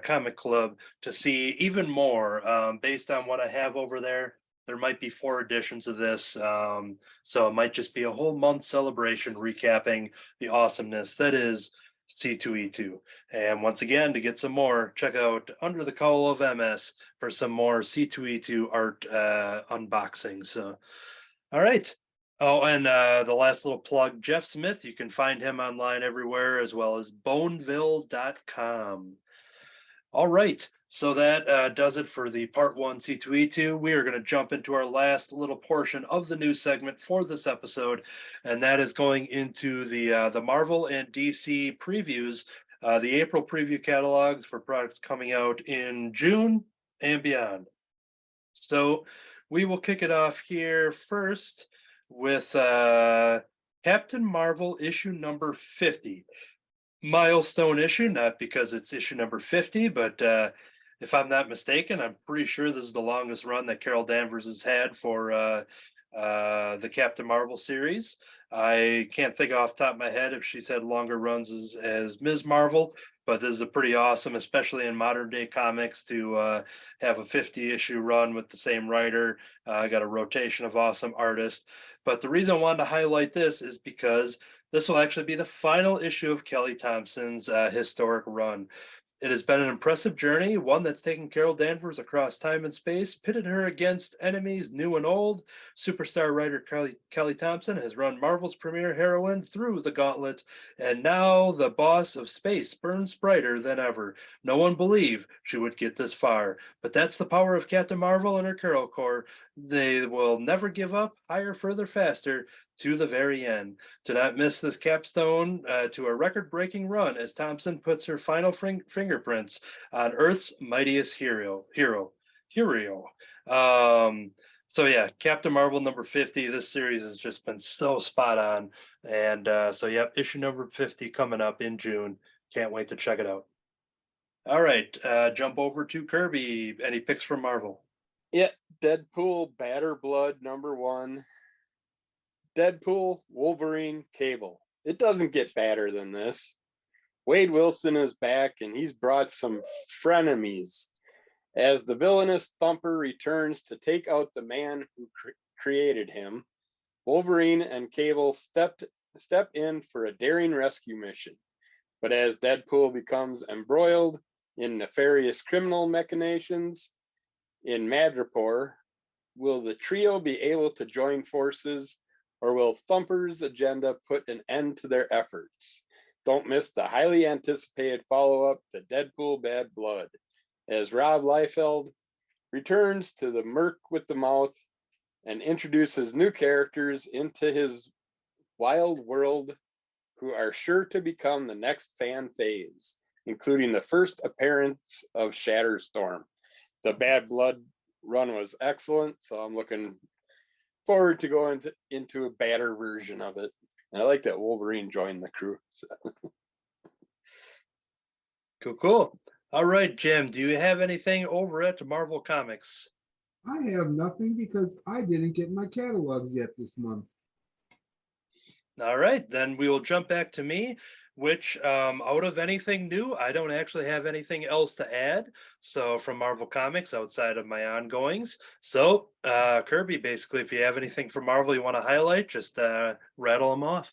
Comic Club to see even more based on what I have over there. There might be 4 editions of this, so it might just be a whole month celebration recapping the awesomeness that is C2E2. And once again, to get some more, check out Under the Cowl of MS for some more C2E2 art unboxings. So, all right. Oh, and the last little plug, Jeff Smith, you can find him online everywhere, as well as boneville.com. All right, so that does it for the part 1 C2E2. We are going to jump into our last little portion of the news segment for this episode, and that is going into the Marvel and DC previews, the April preview catalogs for products coming out in June and beyond. So we will kick it off here first with Captain Marvel issue number 50. Milestone issue, not because it's issue number 50, but if I'm not mistaken, I'm pretty sure this is the longest run that Carol Danvers has had for the Captain Marvel series. I can't think off the top of my head if she's had longer runs as Ms. Marvel, but this is a pretty awesome, especially in modern day comics, to have a 50 issue run with the same writer. Got a rotation of awesome artists. But the reason I wanted to highlight this is because this will actually be the final issue of Kelly Thompson's historic run. It has been an impressive journey, one that's taken Carol Danvers across time and space, pitted her against enemies new and old. Superstar writer Kelly Thompson has run Marvel's premier heroine through the gauntlet, and now the boss of space burns brighter than ever. No one believed she would get this far, but that's the power of Captain Marvel and her Carol Corps. They will never give up, higher, further, faster. to the very end. Do not miss this capstone to a record-breaking run as Thompson puts her final fingerprints on Earth's mightiest hero. So yeah, Captain Marvel number 50. This series has just been so spot on, and so yep, issue number 50 coming up in June. Can't wait to check it out. All right, jump over to Kirby. Any picks from Marvel? Yeah, Deadpool, Batter Blood number 1. Deadpool, Wolverine, Cable. It doesn't get badder than this. Wade Wilson is back, and he's brought some frenemies as the villainous Thumper returns to take out the man who created him. Wolverine and Cable step in for a daring rescue mission. But as Deadpool becomes embroiled in nefarious criminal machinations in Madripoor, will the trio be able to join forces, or will Thumper's agenda put an end to their efforts? Don't miss the highly anticipated follow-up to Deadpool Bad Blood, as Rob Liefeld returns to the Merc with the Mouth and introduces new characters into his wild world who are sure to become the next fan phase, including the first appearance of Shatterstorm. The Bad Blood run was excellent, so I'm looking forward to going into a badder version of it. And I like that Wolverine joined the crew. So. Cool. All right, Jim, do you have anything over at Marvel Comics? I have nothing because I didn't get my catalogs yet this month. All right, then we will jump back to me, which out of anything new, I don't actually have anything else to add. So from Marvel Comics outside of my ongoings. So Kirby, basically, if you have anything from Marvel you want to highlight, just rattle them off.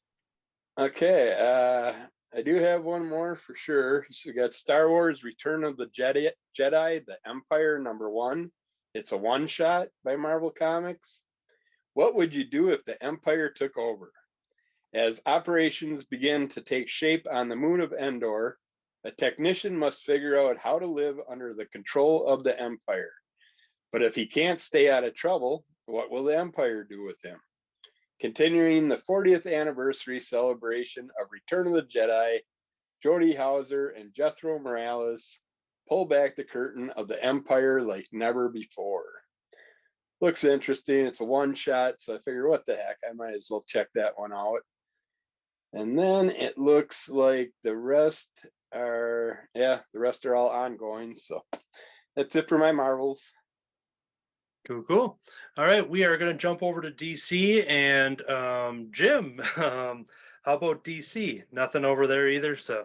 Okay, I do have one more for sure. So we got Star Wars Return of the Jedi, The Empire number 1. It's a one-shot by Marvel Comics. What would you do if the Empire took over? As operations begin to take shape on the moon of Endor, a technician must figure out how to live under the control of the Empire. But if he can't stay out of trouble, what will the Empire do with him? Continuing the 40th anniversary celebration of Return of the Jedi, Jody Hauser and Jethro Morales pull back the curtain of the Empire like never before. Looks interesting. It's a one-shot, so I figure, what the heck, I might as well check that one out. And then it looks like the rest are all ongoing. So that's it for my Marvels. Cool. All right, we are going to jump over to DC and Jim. How about DC? Nothing over there either. So,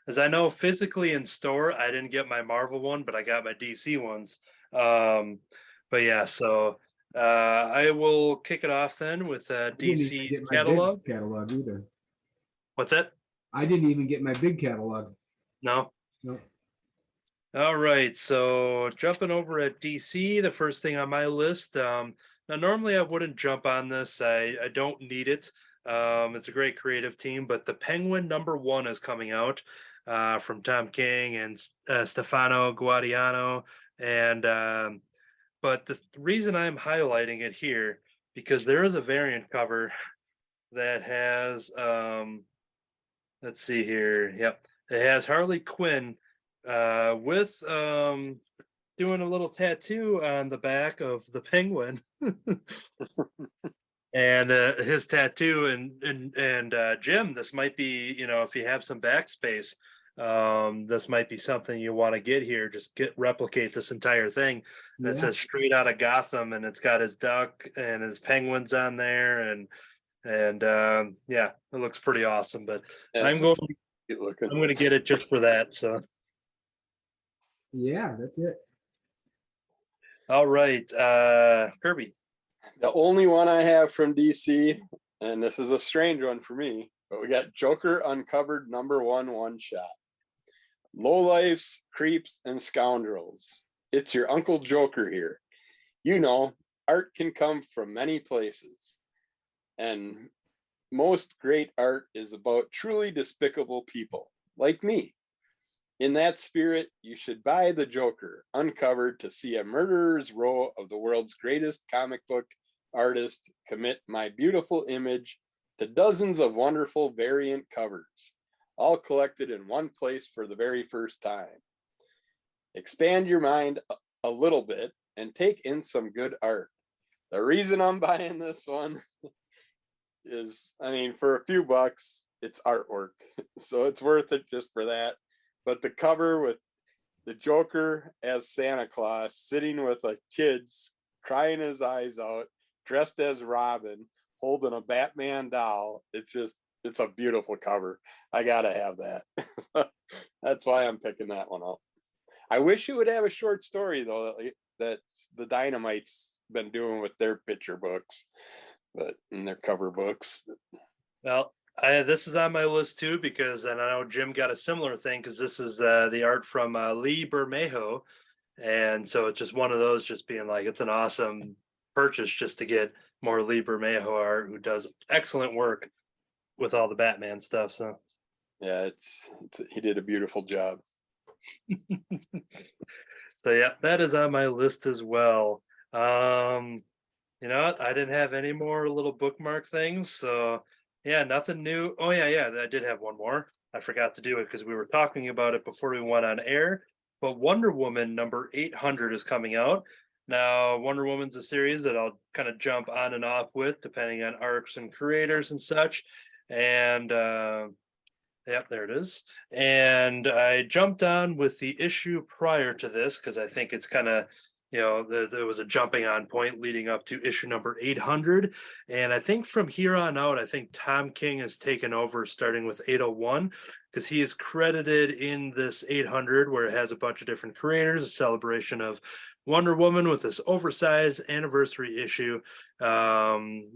as I know, physically in store, I didn't get my Marvel one, but I got my DC ones. But yeah, so I will kick it off then with DC's catalog. Catalog either. What's that? I didn't even get my big catalog. No. No. All right, so jumping over at DC, the first thing on my list. Now, normally I wouldn't jump on this. I don't need it. It's a great creative team, but the Penguin number 1 is coming out from Tom King and Stefano Guadiano. And but the reason I'm highlighting it here, because there is a variant cover that has let's see here. Yep, it has Harley Quinn with doing a little tattoo on the back of the Penguin. And his tattoo and Jim, this might be, if you have some backspace, this might be something you want to get here. Just replicate this entire thing. And it says straight out of Gotham, and it's got his duck and his penguins on there, and yeah, it looks pretty awesome. But I'm going to get it just for that. So yeah, that's it. All right, Kirby. The only one I have from DC, and this is a strange one for me, but we got Joker Uncovered number 1 one-shot. Lowlifes, creeps, and scoundrels. It's your Uncle Joker here. You know, art can come from many places. And most great art is about truly despicable people, like me. In that spirit, you should buy The Joker Uncovered to see a murderer's row of the world's greatest comic book artist commit my beautiful image to dozens of wonderful variant covers, all collected in one place for the very first time. Expand your mind a little bit and take in some good art. The reason I'm buying this one is, I mean, for a few bucks, it's artwork. So it's worth it just for that. But the cover with the Joker as Santa Claus sitting with a kid crying his eyes out, dressed as Robin, holding a Batman doll. It's a beautiful cover. I gotta have that. That's why I'm picking that one up. I wish it would have a short story though, that the Dynamite's been doing with their picture books, but in their cover books. Well, this is on my list too, because and I know Jim got a similar thing, because this is the art from Lee Bermejo. And so it's just one of those, just being like, it's an awesome purchase just to get more Lee Bermejo art, who does excellent work with all the Batman stuff. So Yeah, he did a beautiful job. so yeah, that is on my list as well. You know what? I didn't have any more little bookmark things, so yeah, nothing new. Oh yeah, I did have one more. I forgot to do it because we were talking about it before we went on air. But Wonder Woman number 800 is coming out. Now, Wonder Woman's a series that I'll kind of jump on and off with depending on arcs and creators and such. And yep, there it is. And I jumped on with the issue prior to this because I think it's kind of, you know, there was a jumping on point leading up to issue number 800. And I think from here on out, I think Tom King has taken over starting with 801, because he is credited in this 800 where it has a bunch of different creators, a celebration of Wonder Woman with this oversized anniversary issue,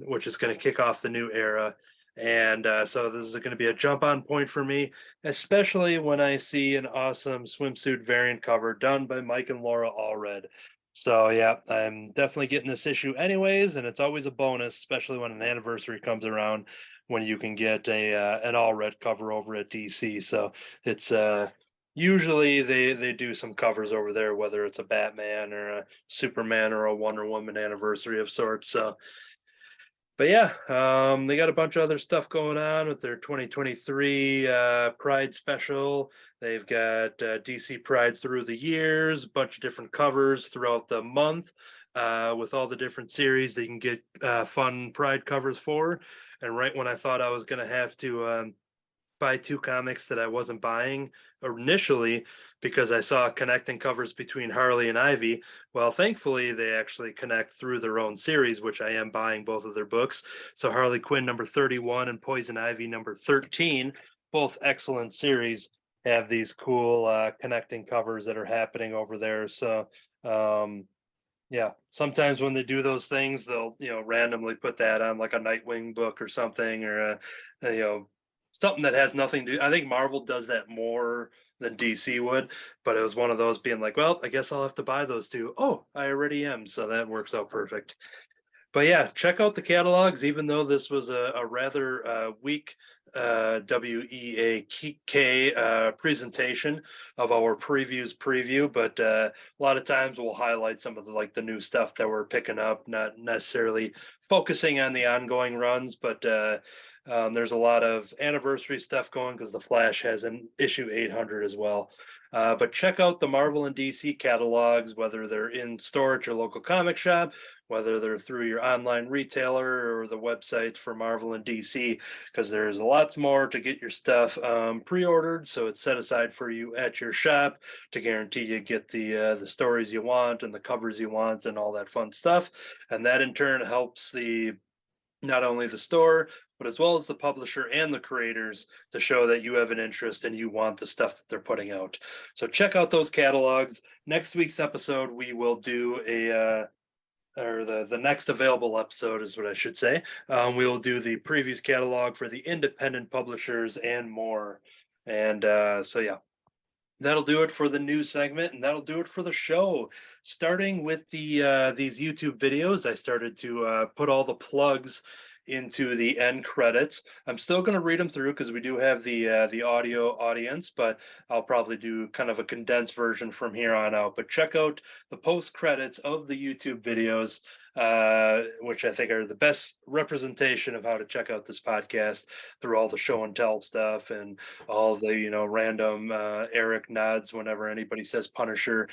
which is going to kick off the new era. And so this is going to be a jump on point for me, especially when I see an awesome swimsuit variant cover done by Mike and Laura Allred. So yeah, I'm definitely getting this issue anyways, and it's always a bonus, especially when an anniversary comes around, when you can get an Allred cover over at DC. So it's usually they do some covers over there, whether it's a Batman or a Superman or a Wonder Woman anniversary of sorts. So but yeah, they got a bunch of other stuff going on with their 2023 Pride special. They've got DC Pride through the years, a bunch of different covers throughout the month with all the different series they can get fun Pride covers for. And right when I thought I was going to have to buy two comics that I wasn't buying initially because I saw connecting covers between Harley and Ivy. Well, thankfully, they actually connect through their own series, which I am buying both of their books. So Harley Quinn number 31 and Poison Ivy number 13, both excellent series, have these cool connecting covers that are happening over there. So yeah, sometimes when they do those things, they'll, you know, randomly put that on like a Nightwing book or something, or you know, something that has nothing to. I think Marvel does that more than DC would, but it was one of those being like, well, I guess I'll have to buy those two. Oh, I already am, so that works out perfect. But yeah, check out the catalogs, even though this was a rather weak WEAK presentation of our preview, but a lot of times we'll highlight some of the like the new stuff that we're picking up, not necessarily focusing on the ongoing runs, but there's a lot of anniversary stuff going because the Flash has an issue 800 as well. But check out the Marvel and DC catalogs, whether they're in store at your local comic shop, whether they're through your online retailer or the websites for Marvel and DC, because there's lots more to get your stuff pre-ordered, so it's set aside for you at your shop to guarantee you get the stories you want and the covers you want and all that fun stuff. And that in turn helps not only the store, but as well as the publisher and the creators to show that you have an interest and you want the stuff that they're putting out. So check out those catalogs. Next week's episode, we will do the next available episode is what I should say. We will do the previous catalog for the independent publishers and more. And so yeah, that'll do it for the news segment, and that'll do it for the show. Starting with these YouTube videos, I started to put all the plugs into the end credits. I'm still going to read them through because we do have the audio audience, but I'll probably do kind of a condensed version from here on out. But check out the post credits of the YouTube videos. which I think are the best representation of how to check out this podcast through all the show and tell stuff and all the, random Eric nods whenever anybody says Punisher,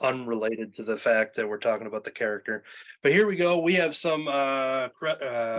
unrelated to the fact that we're talking about the character. But here we go. We have some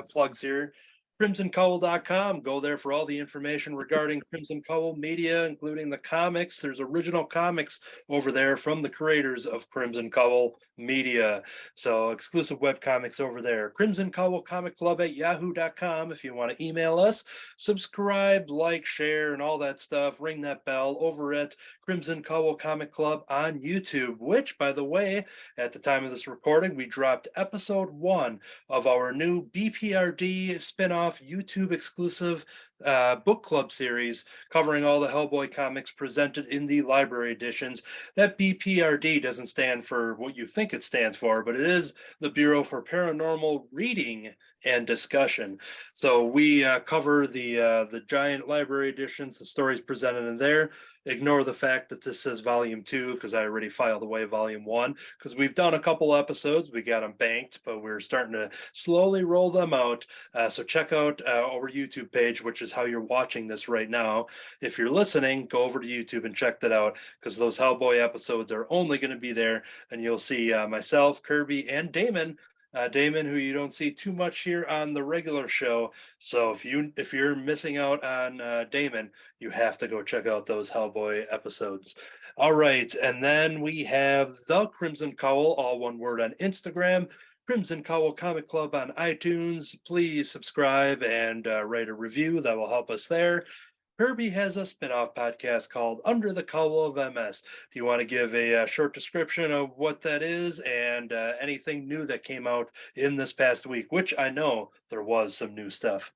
plugs here. CrimsonCowl.com. Go there for all the information regarding Crimson Cowl Media, including the comics. There's original comics over there from the creators of Crimson Cowl Media. So exclusive web comics over there. Crimson Cowl Comic Club at yahoo.com if you want to email us. Subscribe, like, share, and all that stuff. Ring that bell over at Crimson Cowl Comic Club on YouTube, which, by the way, at the time of this recording, we dropped episode 1 of our new BPRD spin-off YouTube exclusive book club series covering all the Hellboy comics presented in the library editions. That BPRD doesn't stand for what you think it stands for, but it is the Bureau for Paranormal Reading and Discussion. So we cover the giant library editions, the stories presented in there. Ignore the fact that this says volume 2 because I already filed away volume 1 because we've done a couple episodes. We got them banked, but we're starting to slowly roll them out. So check out our YouTube page, which is how you're watching this right now. If you're listening, go over to YouTube and check that out because those Hellboy episodes are only going to be there, and you'll see myself, Kirby, and Damon. Damon, who you don't see too much here on the regular show. So if you're missing out on Damon, you have to go check out those Hellboy episodes. All right, and then we have the Crimson Cowl, all one word, on Instagram. Crimson Cowl Comic Club on iTunes. Please subscribe and write a review. That will help us there. Kirby has a spin-off podcast called Under the Cowl of MS. Do you want to give a short description of what that is and anything new that came out in this past week, which I know there was some new stuff?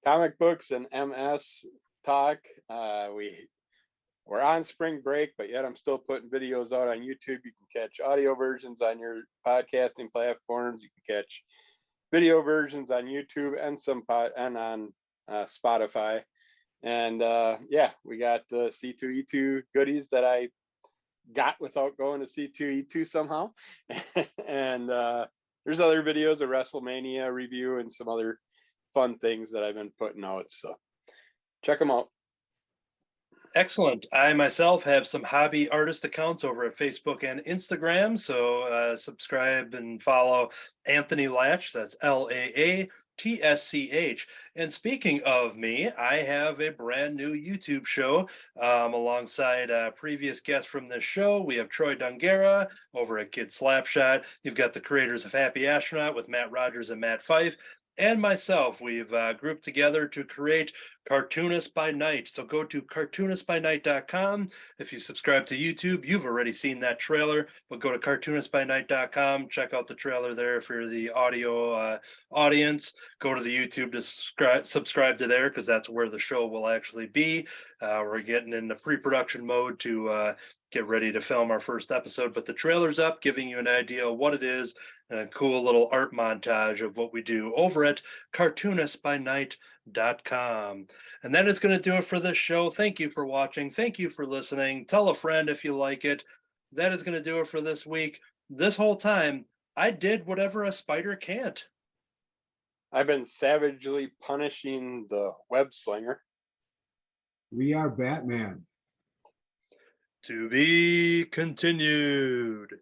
Comic books and MS talk. We're on spring break, but yet I'm still putting videos out on YouTube. You can catch audio versions on your podcasting platforms. You can catch video versions on YouTube and and on Spotify. And we got the C2E2 goodies that I got without going to C2E2 somehow. And there's other videos of WrestleMania review and some other fun things that I've been putting out. So check them out. Excellent. I myself have some hobby artist accounts over at Facebook and Instagram. So subscribe and follow Anthony Latch. That's LAATSCH. And speaking of me, I have a brand new YouTube show alongside previous guests from this show. We have Troy Dungera over at Kid Slapshot. You've got the creators of Happy Astronaut with Matt Rogers and Matt Fife. And myself, we've grouped together to create Cartoonist by Night. So go to cartoonistbynight.com. If you subscribe to YouTube, you've already seen that trailer, but go to cartoonistbynight.com. Check out the trailer there for the audio audience. Go to the YouTube to subscribe to there because that's where the show will actually be. We're getting into pre-production mode to get ready to film our first episode, but the trailer's up, giving you an idea of what it is, and a cool little art montage of what we do over at cartoonistbynight.com. And that is going to do it for this show. Thank you for watching. Thank you for listening. Tell a friend if you like it. That is going to do it for this week. This whole time, I did whatever a spider can't. I've been savagely punishing the web slinger. We are Batman. To be continued.